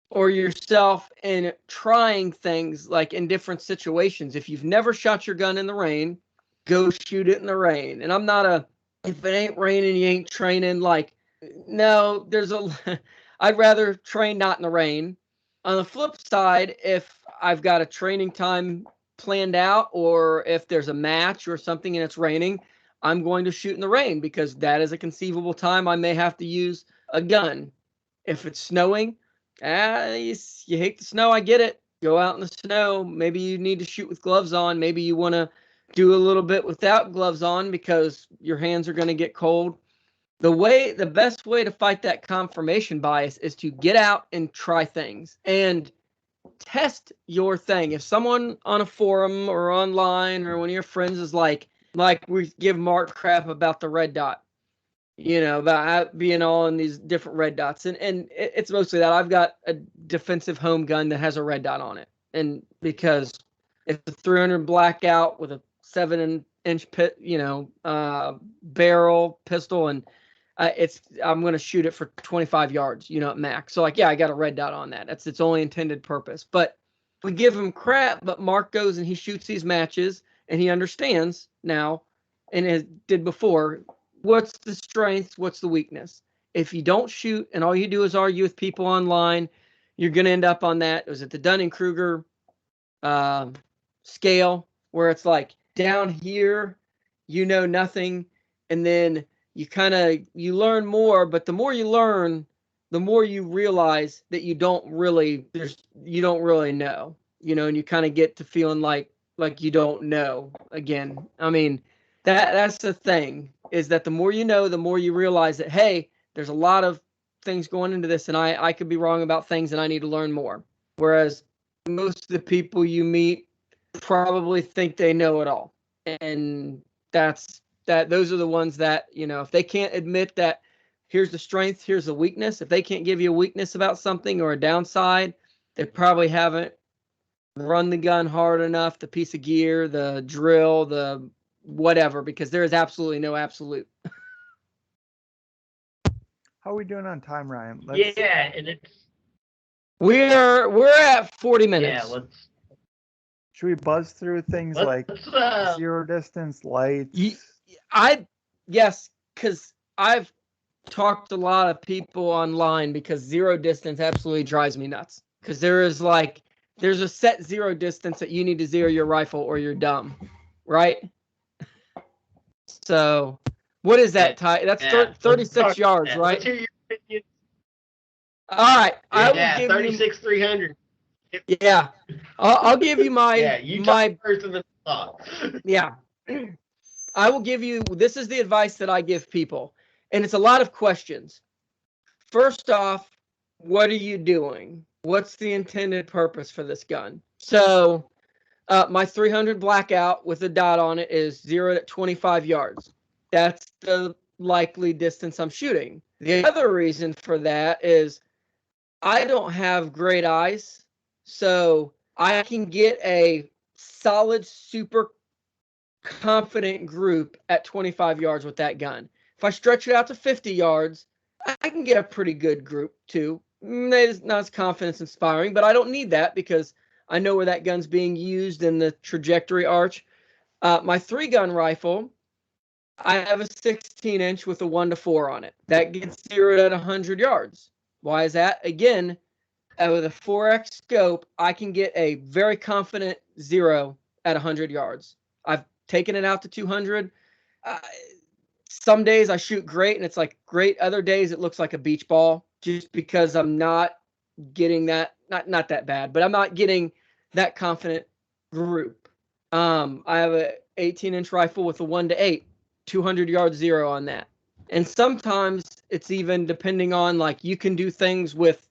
[SPEAKER 1] or yourself and trying things like in different situations. If you've never shot your gun in the rain, go shoot it in the rain. And I'm not if it ain't raining, you ain't training. Like, no, I'd rather train not in the rain. On the flip side, if I've got a training time planned out, or if there's a match or something and it's raining, I'm going to shoot in the rain because that is a conceivable time I may have to use a gun. If it's snowing, you hate the snow, I get it. Go out in the snow. Maybe you need to shoot with gloves on. Maybe you want to do a little bit without gloves on because your hands are going to get cold. The best way to fight that confirmation bias is to get out and try things and test your thing. If someone on a forum or online or one of your friends is like we give Mark crap about the red dot, about being all in these different red dots. And it's mostly that I've got a defensive home gun that has a red dot on it. And because it's a 300 blackout with a 7-inch barrel pistol, and I'm going to shoot it for 25 yards, at max. So I got a red dot on that. That's its only intended purpose. But we give him crap, but Mark goes and he shoots these matches and he understands now, and it did before, what's the strength, what's the weakness. If you don't shoot and all you do is argue with people online, you're going to end up on that. Was it the Dunning-Kruger scale, where it's like down here, nothing, and then you learn more, but the more you learn, the more you realize that you don't really know, and you kind of get to feeling like you don't know again. I mean, that's the thing, is that the more you know, the more you realize that, hey, there's a lot of things going into this, and I could be wrong about things, and I need to learn more. Whereas most of the people you meet probably think they know it all, and those are the ones that, if they can't admit that here's the strength, here's the weakness, if they can't give you a weakness about something or a downside, they probably haven't run the gun hard enough, the piece of gear, the drill, the whatever, because there is absolutely no absolute.
[SPEAKER 3] How are we doing on time, Ryan?
[SPEAKER 2] Yeah, and
[SPEAKER 1] we're at 40 minutes.
[SPEAKER 2] Yeah,
[SPEAKER 3] should we buzz through things like zero distance, lights?
[SPEAKER 1] Yes, because I've talked to a lot of people online, because zero distance absolutely drives me nuts. Because there's a set zero distance that you need to zero your rifle or you're dumb, right? So what is that, Ty? That's 36 yards, right?
[SPEAKER 2] Let's hear your opinion.
[SPEAKER 1] All right, I will give
[SPEAKER 2] 36 300.
[SPEAKER 1] Yeah, I'll give you my
[SPEAKER 2] my first in the thought.
[SPEAKER 1] Yeah, I will give you. This is the advice that I give people, and it's a lot of questions. First off, what are you doing? What's the intended purpose for this gun? So, my 300 blackout with a dot on it is 0 at 25 yards. That's the likely distance I'm shooting. The other reason for that is I don't have great eyes, so I can get a solid, super confident group at 25 yards with that gun. If I stretch it out to 50 yards, I can get a pretty good group too. It's not as confidence inspiring, but I don't need that because I know where that gun's being used in the trajectory arch. My 3-gun rifle, I have a 16-inch with a 1-4 on it. That gets zeroed at 100 yards. Why is that? Again, with a 4X scope, I can get a very confident zero at 100 yards. I've taken it out to 200. Some days I shoot great and it's like great. Other days it looks like a beach ball, just because I'm not getting that, not that bad, but I'm not getting that confident group. I have a 18-inch rifle with a 1-8, 200 yard zero on that. And sometimes it's even depending on, like, you can do things with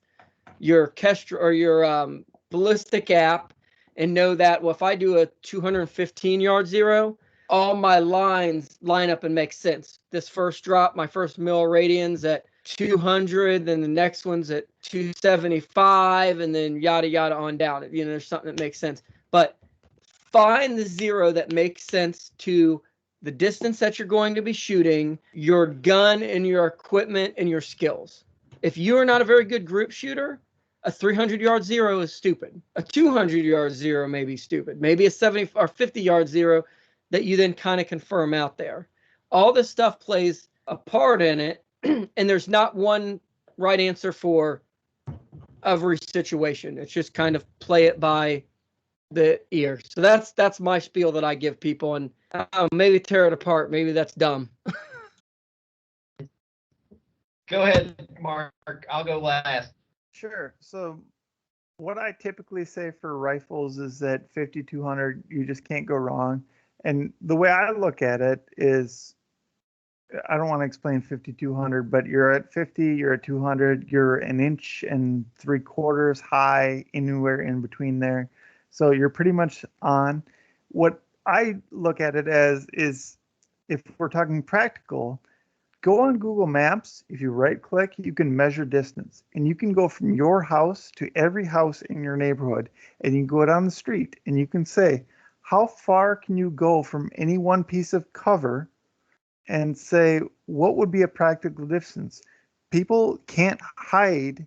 [SPEAKER 1] your Kestra or your ballistic app and know that, well, if I do a 215 yard zero, all my lines line up and make sense. This first drop, my first mil radians at 200, then the next one's at 275, and then yada yada on down. There's something that makes sense. But find the zero that makes sense to the distance that you're going to be shooting, your gun and your equipment and your skills. If you are not a very good group shooter, a 300 yard zero is stupid. A 200 yard zero may be stupid. Maybe a 70 or 50 yard zero that you then kind of confirm out there. All this stuff plays a part in it, and there's not one right answer for every situation. It's just kind of play it by the ear. So that's my spiel that I give people, and maybe tear it apart. Maybe that's dumb.
[SPEAKER 2] Go ahead, Mark. I'll go last.
[SPEAKER 3] Sure. So what I typically say for rifles is that 5200, you just can't go wrong. And the way I look at it is, I don't want to explain 5200, but you're at 50, you're at 200, you're an inch and 3/4 high, anywhere in between there. So you're pretty much on. What I look at it as is, if we're talking practical, go on Google Maps. If you right click, you can measure distance, and you can go from your house to every house in your neighborhood, and you can go down the street and you can say, how far can you go from any one piece of cover, and say, what would be a practical distance? People can't hide,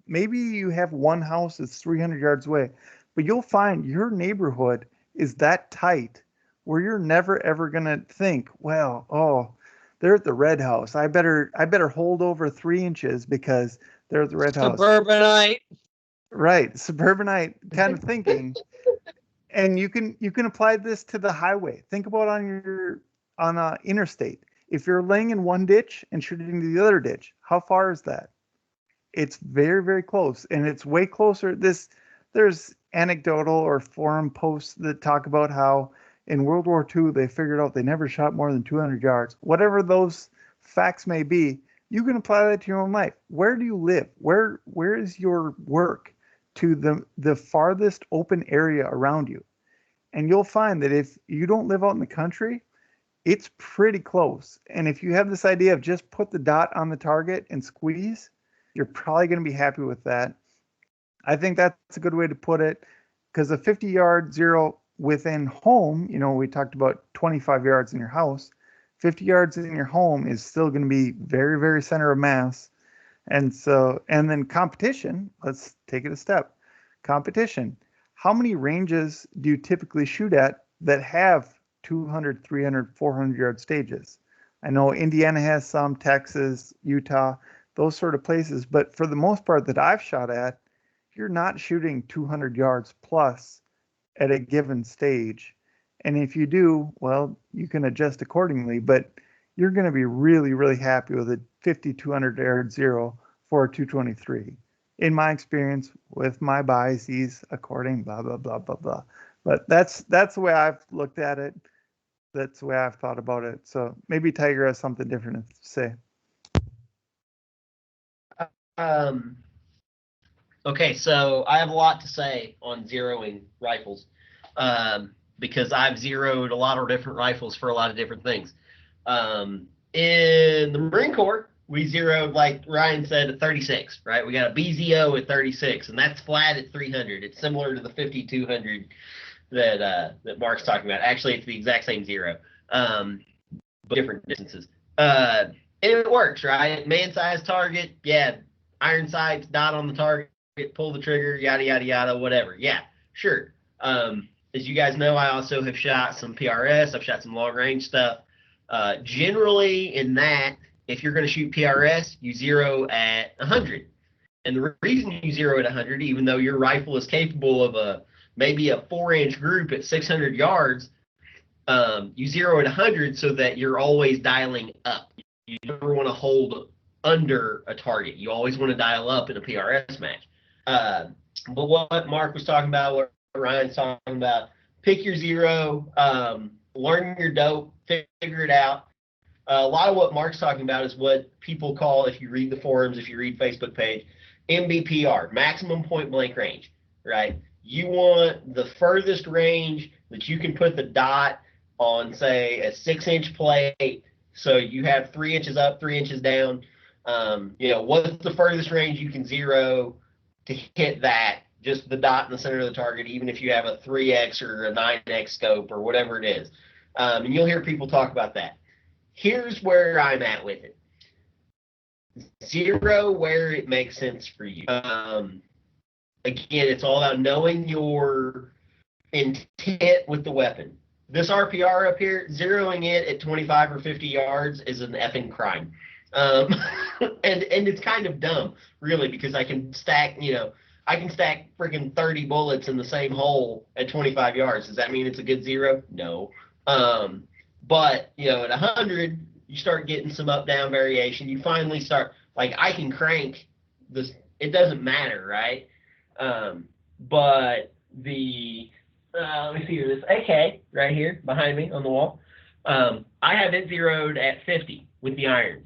[SPEAKER 3] maybe you have one house that's 300 yards away, but you'll find your neighborhood is that tight where you're never ever going to think, well, oh, they're at the red house. I better hold over 3 inches because they're at the red house.
[SPEAKER 1] Suburbanite.
[SPEAKER 3] Right, suburbanite kind of thinking. And you can apply this to the highway. Think about on a interstate. If you're laying in one ditch and shooting into the other ditch, how far is that? It's very, very close, and it's way closer. There's anecdotal or forum posts that talk about how in World War II they figured out they never shot more than 200 yards. Whatever those facts may be, you can apply that to your own life. Where do you live? Where is your work to the farthest open area around you? And you'll find that if you don't live out in the country, it's pretty close. And if you have this idea of just put the dot on the target and squeeze, you're probably going to be happy with that. I think that's a good way to put it, because a 50-yard zero within home, we talked about 25 yards in your house, 50 yards in your home is still going to be very, very center of mass. And then competition, let's take it a step. Competition. How many ranges do you typically shoot at that have 200, 300, 400-yard stages? I know Indiana has some, Texas, Utah, those sort of places. But for the most part that I've shot at, you're not shooting 200 yards plus at a given stage. And if you do, well, you can adjust accordingly, but you're going to be really, really happy with a 5,200 yard zero for a 223. In my experience, with my biases, according, blah, blah, blah, blah, blah. But that's the way I've looked at it. That's the way I've thought about it. So maybe Tiger has something different to say.
[SPEAKER 2] Okay, so I have a lot to say on zeroing rifles, because I've zeroed a lot of different rifles for a lot of different things. In the Marine Corps, we zeroed, like Ryan said, at 36, right? We got a BZO at 36, and that's flat at 300. It's similar to the 5200 that Mark's talking about. Actually, it's the exact same zero, but different distances. And it works, right? Man-sized target, yeah. Iron sights, dot on the target, pull the trigger, yada, yada, yada, whatever. Yeah, sure. As you guys know, I also have shot some PRS. I've shot some long-range stuff. Generally, in that, if you're going to shoot PRS, you zero at 100. And the reason you zero at 100, even though your rifle is capable of maybe a 4-inch group at 600 yards, you zero at 100 so that you're always dialing up. You never want to hold under a target. You always want to dial up in a PRS match. But what Mark was talking about, what Ryan's talking about, pick your zero, learn your dope, figure it out. A lot of what Mark's talking about is what people call, if you read the forums, if you read Facebook page, MBPR, maximum point blank range, right? You want the furthest range that you can put the dot on, say, a 6-inch plate. So you have 3 inches up, 3 inches down. What's the furthest range you can zero to hit that, just the dot in the center of the target, even if you have a 3X or a 9X scope or whatever it is. And you'll hear people talk about that. Here's where I'm at with it. Zero where it makes sense for you. Again, it's all about knowing your intent with the weapon. This RPR up here, zeroing it at 25 or 50 yards is an effing crime. And it's kind of dumb, really, because I can stack, I can stack freaking 30 bullets in the same hole at 25 yards. Does that mean it's a good zero? No. But at 100, you start getting some up down variation. You finally start, like, I can crank this. It doesn't matter, right? But let me see here. This AK right here behind me on the wall. I have it zeroed at 50 with the irons.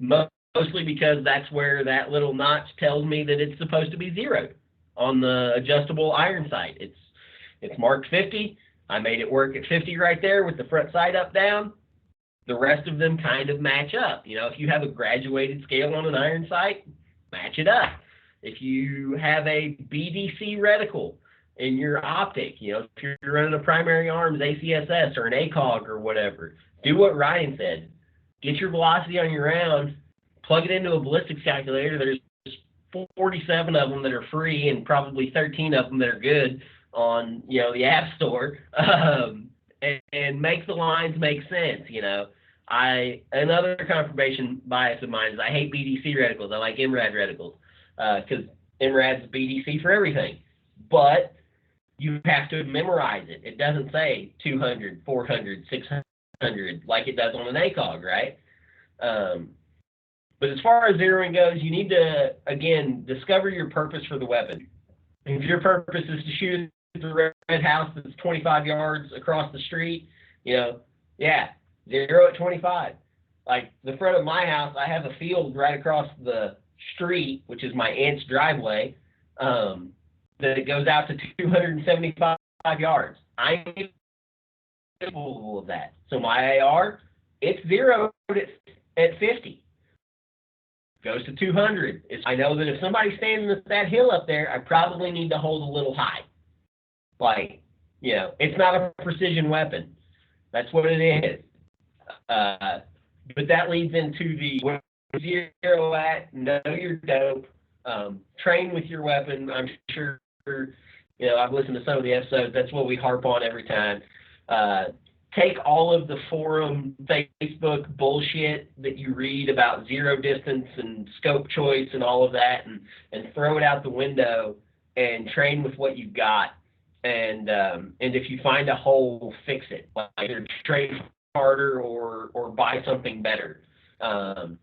[SPEAKER 2] Mostly because that's where that little notch tells me that it's supposed to be zeroed on the adjustable iron sight. It's marked 50. I made it work at 50 right there with the front sight up down. The rest of them kind of match up. If you have a graduated scale on an iron sight, match it up. If you have a BDC reticle in your optic, if you're running a primary arms ACSS or an ACOG or whatever, do what Ryan said. Get your velocity on your round, plug it into a ballistics calculator. There's 47 of them that are free and probably 13 of them that are good on, the App Store, and make the lines make sense. Another confirmation bias of mine is I hate BDC reticles. I like MRAD reticles because MRAD's BDC for everything. But you have to memorize it. It doesn't say 200, 400, 600 like it does on an ACOG, right? But as far as zeroing goes, you need to, again, discover your purpose for the weapon. If your purpose is to shoot at the red house that's 25 yards across the street, zero at 25. Like the front of my house, I have a field right across the street, which is my aunt's driveway, that it goes out to 275 yards. I ain't capable of that. So my AR, it's zeroed at 50. Goes to 200. I know that if somebody's standing at that hill up there, I probably need to hold a little high. Like, it's not a precision weapon. That's what it is. But that leads into the zero at, know your dope, train with your weapon. I'm sure, I've listened to some of the episodes. That's what we harp on every time. Take all of the forum, Facebook bullshit that you read about zero distance and scope choice and all of that and throw it out the window and train with what you've got. And if you find a hole, fix it. Like either train harder or buy something better. And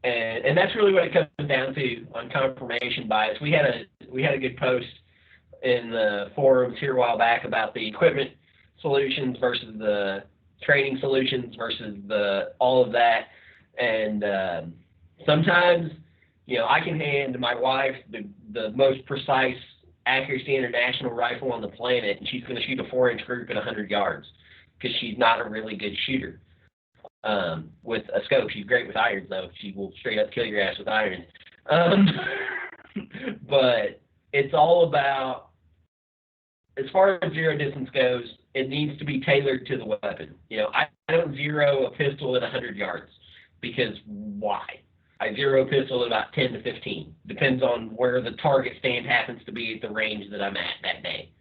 [SPEAKER 2] that's really what it comes down to on confirmation bias. We had a good post in the forums here a while back about the equipment solutions versus the training solutions versus all of that. And sometimes, I can hand my wife the most precise accuracy international rifle on the planet, and she's going to shoot a 4-inch group at 100 yards because she's not a really good shooter with a scope. She's great with irons, though. She will straight up kill your ass with irons. But it's all about, as far as zero distance goes, it needs to be tailored to the weapon. I don't zero a pistol at 100 yards because why? I zero a pistol at about 10 to 15. Depends on where the target stand happens to be at the range that I'm at that day.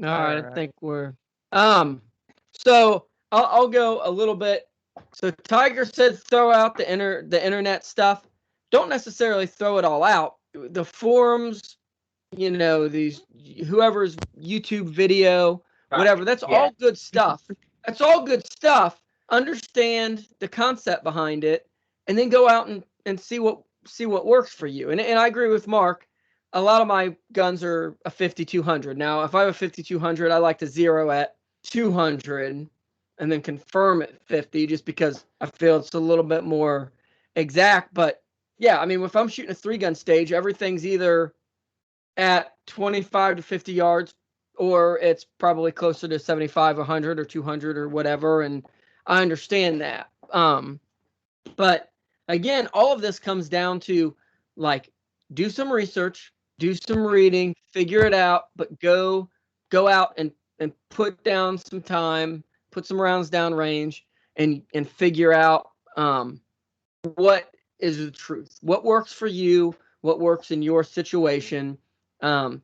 [SPEAKER 1] All right, I think we're so I'll go a little bit. So Tiger said throw out the internet stuff. Don't necessarily throw it all out. The forums, these whoever's YouTube video, whatever, that's all good stuff. That's all good stuff. Understand the concept behind it and then go out and see what works for you. And I agree with Mark. A lot of my guns are a 5200. Now, if I have a 5200, I like to zero at 200 and then confirm at 50 just because I feel it's a little bit more exact. But yeah, I mean, if I'm shooting a 3-gun stage, everything's either at 25 to 50 yards or it's probably closer to 75, 100 or 200 or whatever. And I understand that. But again, all of this comes down to like, do some research, do some reading, figure it out, but go out and put down some time, put some rounds down range and figure out what is the truth, what works for you, what works in your situation. I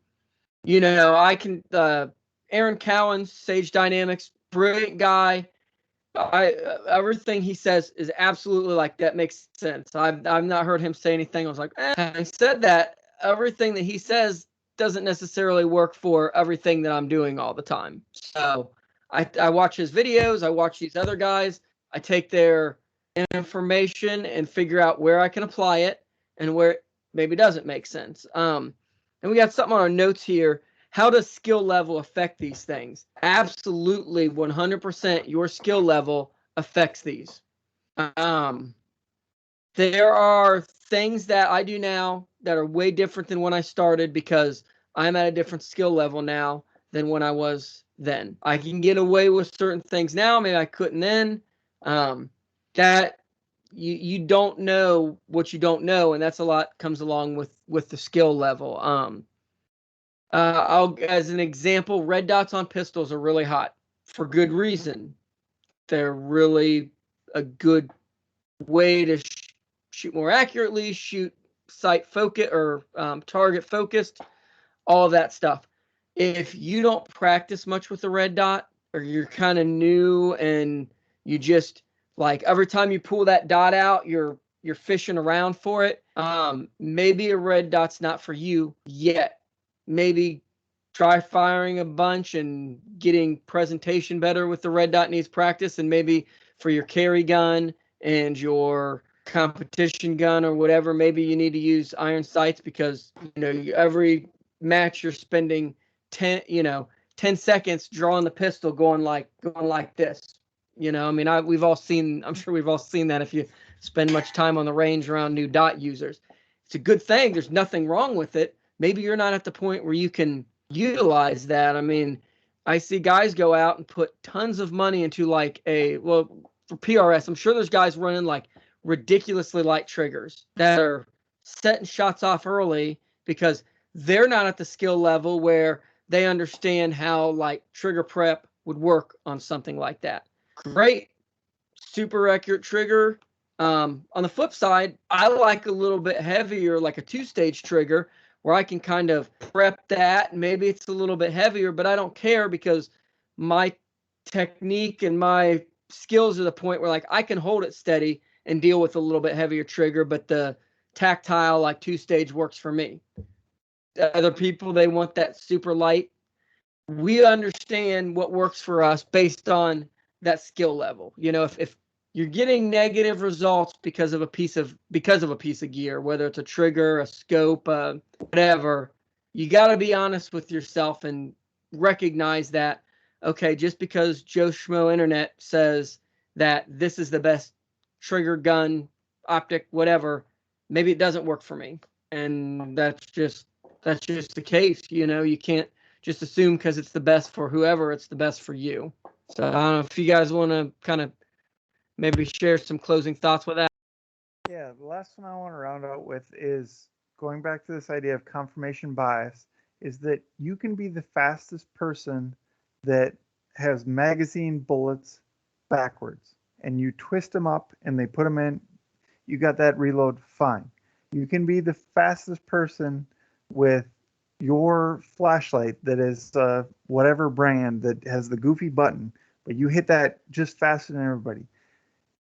[SPEAKER 1] can Aaron Cowan, Sage Dynamics, brilliant guy. Everything he says is absolutely like that makes sense. I've not heard him say anything. I was like, having said that, everything that he says doesn't necessarily work for everything that I'm doing all the time. So I watch his videos. I watch these other guys. I take their information and figure out where I can apply it and where it maybe doesn't make sense. And we got something on our notes here. How does skill level affect these things? Absolutely, 100% your skill level affects these. There are things that I do now that are way different than when I started because I'm at a different skill level now than when I was then. I can get away with certain things now, maybe I couldn't then. That you don't know what you don't know, and that's a lot comes along with the skill level. I'll as an example, red dots on pistols are really hot for good reason. They're really a good way to shoot more accurately, shoot sight focus or target focused, all of that stuff. If you don't practice much with the red dot, or you're kind of new and you just like every time you pull that dot out, you're fishing around for it. Maybe a red dot's not for you yet. Maybe try firing a bunch and getting presentation better with the red dot needs practice, and maybe for your carry gun and your competition gun or whatever, maybe you need to use iron sights because every match you're spending 10 seconds drawing the pistol going like this. I mean, we've all seen, I'm sure we've all seen that if you spend much time on the range around new dot users. It's a good thing. There's nothing wrong with it. Maybe you're not at the point where you can utilize that. I mean, I see guys go out and put tons of money into for PRS, I'm sure there's guys running like ridiculously light triggers that are setting shots off early because they're not at the skill level where they understand how like trigger prep would work on something like that. Great, super accurate trigger. On the flip side, I like a little bit heavier, like a 2-stage trigger, where I can kind of prep that. Maybe it's a little bit heavier, but I don't care because my technique and my skills are the point where like I can hold it steady and deal with a little bit heavier trigger, but the tactile like 2-stage works for me. Other people, they want that super light. We understand what works for us based on that skill level. If you're getting negative results because of a piece of gear, whether it's a trigger, a scope, whatever, you got to be honest with yourself and recognize that, okay, just because Joe Schmo Internet says that this is the best trigger, gun, optic, whatever, maybe it doesn't work for me. And that's just the case. You can't just assume because it's the best for whoever, it's the best for you. So I don't know if you guys want to kind of maybe share some closing thoughts with that.
[SPEAKER 3] Yeah, the last one I want to round out with is going back to this idea of confirmation bias, is that you can be the fastest person that has magazine bullets backwards and you twist them up and they put them in, you got that reload, fine. You can be the fastest person with your flashlight that is whatever brand that has the goofy button, but you hit that just faster than everybody.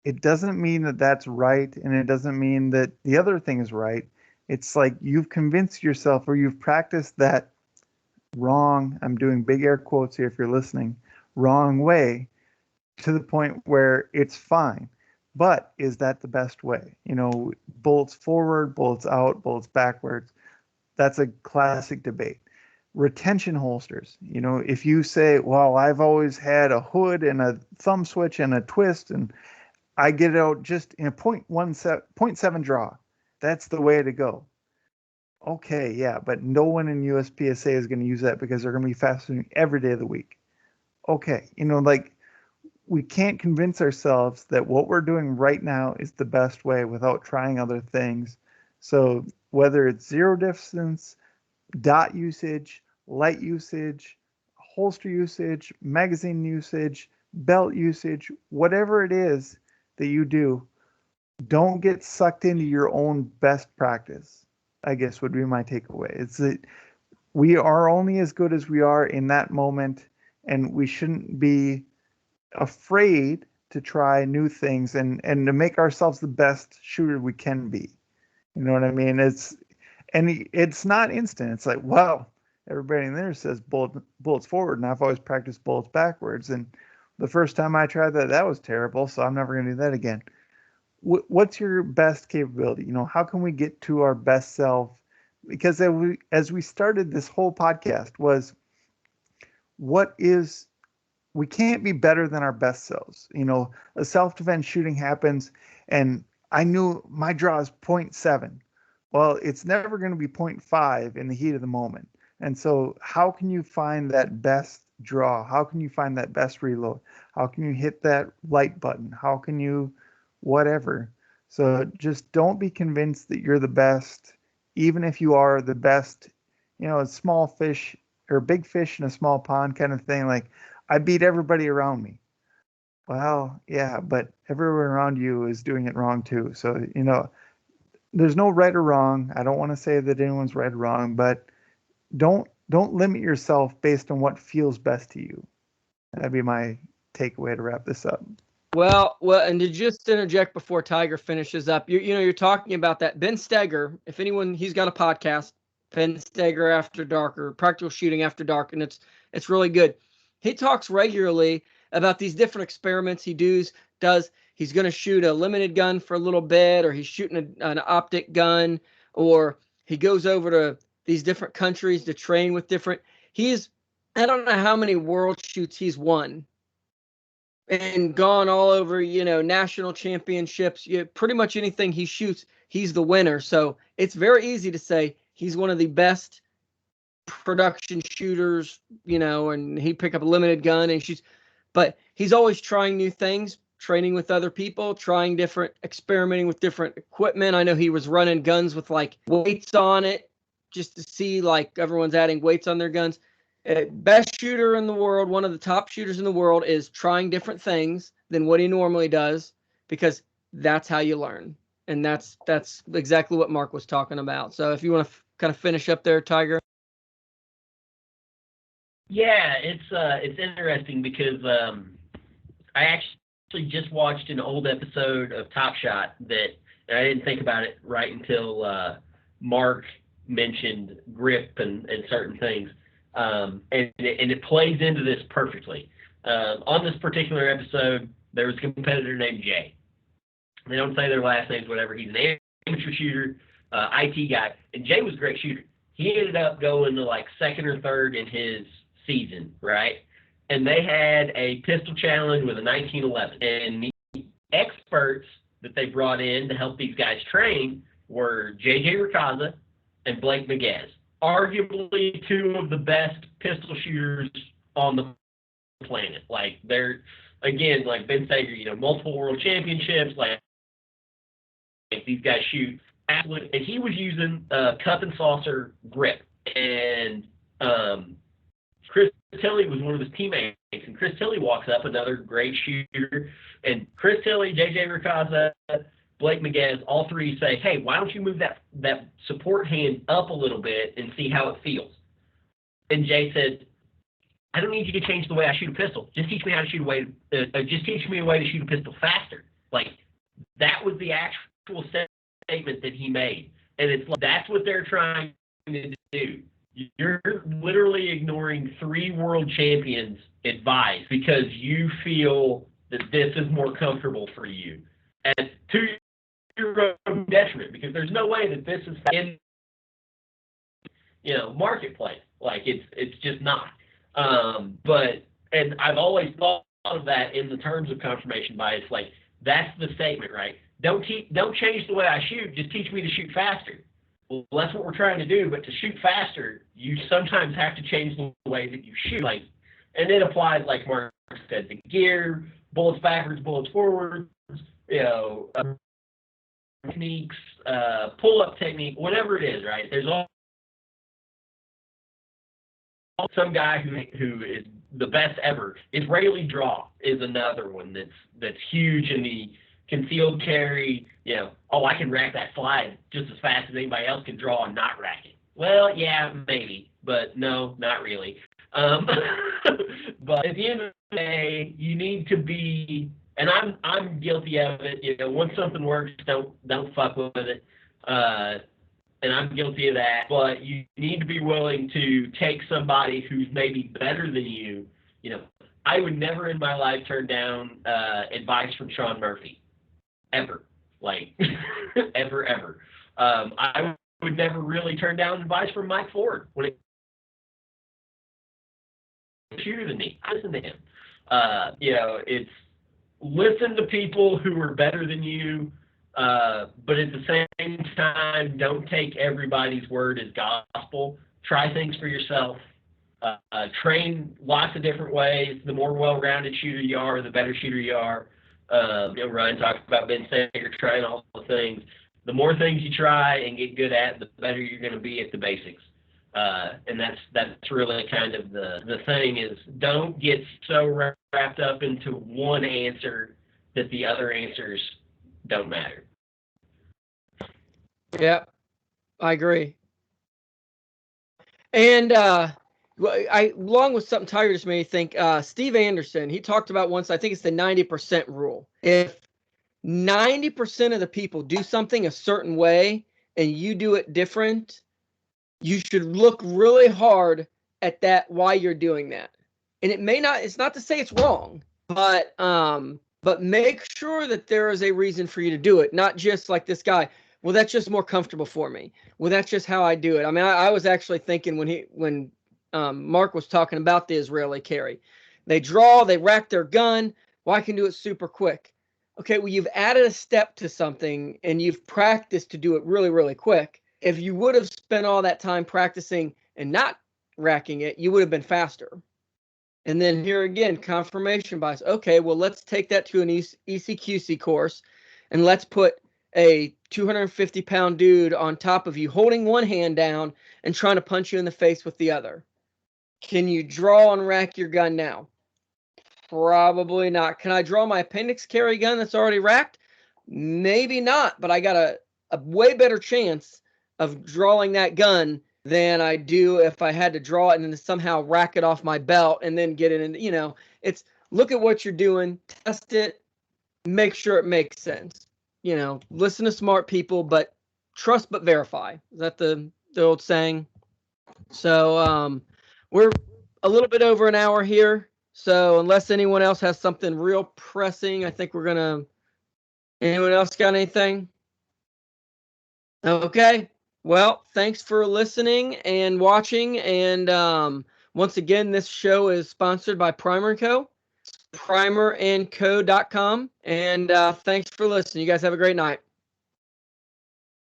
[SPEAKER 3] It doesn't mean that that's right, and it doesn't mean that the other thing is right. It's like you've convinced yourself or you've practiced that wrong, I'm doing big air quotes here if you're listening, wrong way to the point where it's fine. But is that the best way? Bullets forward, bullets out, bullets backwards. That's a classic debate. Retention holsters. If you say, well, I've always had a hood and a thumb switch and a twist, and I get it out just in a 0.7 draw. That's the way to go. Okay, yeah, but no one in USPSA is going to use that because they're going to be faster every day of the week. Okay, we can't convince ourselves that what we're doing right now is the best way without trying other things. So whether it's zero distance, dot usage, light usage, holster usage, magazine usage, belt usage, whatever it is that you do, don't get sucked into your own best practice, I guess would be my takeaway. It's that we are only as good as we are in that moment. and we shouldn't be afraid to try new things and to make ourselves the best shooter we can be. You know what I mean? It's not instant. It's like, well, everybody in there says bullets forward, and I've always practiced bullets backwards. And the first time I tried that was terrible, so I'm never going to do that again. What's your best capability? You know, how can we get to our best self? Because as we started this whole podcast was, we can't be better than our best selves. You know, a self-defense shooting happens, and I knew my draw is 0.7. Well, it's never going to be 0.5 in the heat of the moment. And so how can you find that best draw? How can you find that best reload? How can you hit that light button? How can you whatever? So just don't be convinced that you're the best, even if you are the best, you know, a small fish or big fish in a small pond kind of thing. Like, I beat everybody around me. Well, yeah, but everyone around you is doing it wrong too. So, you know, there's no right or wrong. I don't want to say that anyone's right or wrong, but don't limit yourself based on what feels best to you. That'd be my takeaway to wrap this up.
[SPEAKER 1] Well, and to just interject before Tiger finishes up, you're talking about that Ben Steger. If anyone, he's got a podcast, Ben Steger After Dark, or Practical Shooting After Dark, and it's really good. He talks regularly about these different experiments he does. He's going to shoot a limited gun for a little bit, or he's shooting an optic gun, or he goes over to these different countries to train with different. I don't know how many world shoots he's won and gone all over, national championships. Pretty much anything he shoots, he's the winner. So it's very easy to say he's one of the best production shooters, and he pick up a limited gun and shoots. But he's always trying new things, training with other people, experimenting with different equipment. I know he was running guns with like weights on it just to see like everyone's adding weights on their guns. Best shooter in the world, one of the top shooters in the world, is trying different things than what he normally does, because that's how you learn. And that's exactly what Mark was talking about. So if you want to kind of finish up there, Tiger.
[SPEAKER 2] Yeah, it's interesting because I actually just watched an old episode of Top Shot that I didn't think about it right until Mark mentioned grip and certain things. And it plays into this perfectly. On this particular episode, there was a competitor named Jay. They don't say their last names, whatever. He's an amateur shooter, IT guy, and Jay was a great shooter. He ended up going to like second or third in his season, right? And they had a pistol challenge with a 1911. And the experts that they brought in to help these guys train were J.J. Racaza and Blake Miguez. Arguably two of the best pistol shooters on the planet. Like, they're, again, like Ben Steger, multiple world championships. Like these guys shoot absolutely. And he was using cup and saucer grip. And Chris Tilley was one of his teammates. And Chris Tilley walks up, another great shooter. And Chris Tilley, J.J. Racaza, Blake Miguez, all three say, hey, why don't you move that support hand up a little bit and see how it feels? And Jay said, I don't need you to change the way I shoot a pistol. Just teach me how to shoot just teach me a way to shoot a pistol faster. Like, that was the actual statement that he made. And it's like, that's what they're trying to do. You're literally ignoring 3 world champions' advice because you feel that this is more comfortable for you. And to your own detriment, because there's no way that this is in marketplace. Like, it's just not. And I've always thought of that in the terms of confirmation bias. Like, that's the statement, right? Don't change the way I shoot. Just teach me to shoot faster. Well, that's what we're trying to do. But to shoot faster, you sometimes have to change the way that you shoot. Like, and it applies, like Mark said, to gear, bullets backwards, bullets forwards, techniques, pull-up technique, whatever it is, right? There's some guy who is the best ever. Israeli draw is another one that's huge in the concealed carry. I can rack that slide just as fast as anybody else can draw and not rack it. Well, yeah, maybe, but no, not really. But at the end of the day, you need to be, and I'm guilty of it. You know, once something works, don't fuck with it. And I'm guilty of that. But you need to be willing to take somebody who's maybe better than you. You know, I would never in my life turn down advice from Sean Murphy, ever, like ever. I would never really turn down advice from Mike Ford when it shooter than me. I listen to him. You know, it's listen to people who are better than you, but at the same time, don't take everybody's word as gospel. Try things for yourself. Train lots of different ways. The more well-rounded shooter you are, the better shooter you are. You know, Ryan talked about Ben Sager, trying all the things. The more things you try and get good at, the better you're going to be at the basics. And that's really kind of the thing is don't get so wrapped up into one answer that the other answers don't matter.
[SPEAKER 1] Yeah, I agree. And along with something Tiger just made me think, Steve Anderson, he talked about once, I think it's the 90% rule. If 90% of the people do something a certain way and you do it different, you should look really hard at that, why you're doing that. And it's not to say it's wrong, but make sure that there is a reason for you to do it, not just like this guy, well, that's just more comfortable for me. Well, that's just how I do it. I mean, I was actually thinking when Mark was talking about the Israeli carry, they draw, they rack their gun. Well, I can do it super quick. Okay, well, you've added a step to something and you've practiced to do it really, really quick. If you would have spent all that time practicing and not racking it, you would have been faster. And then here again, confirmation bias. Okay, well, let's take that to an ECQC course and let's put a 250-pound dude on top of you, holding one hand down and trying to punch you in the face with the other. Can you draw and rack your gun now? Probably not. Can I draw my appendix carry gun that's already racked? Maybe not, but I got a way better chance of drawing that gun than I do if I had to draw it and then somehow rack it off my belt and then get it in. You know, it's look at what you're doing, test it, make sure it makes sense. You know, listen to smart people, but trust but verify. Is that the old saying? So we're a little bit over an hour here. So unless anyone else has something real pressing, I think we're gonna. Anyone else got anything? Okay. Well, thanks for listening and watching. And once again, this show is sponsored by Primer & Co. primerandco.com. And thanks for listening. You guys have a great night.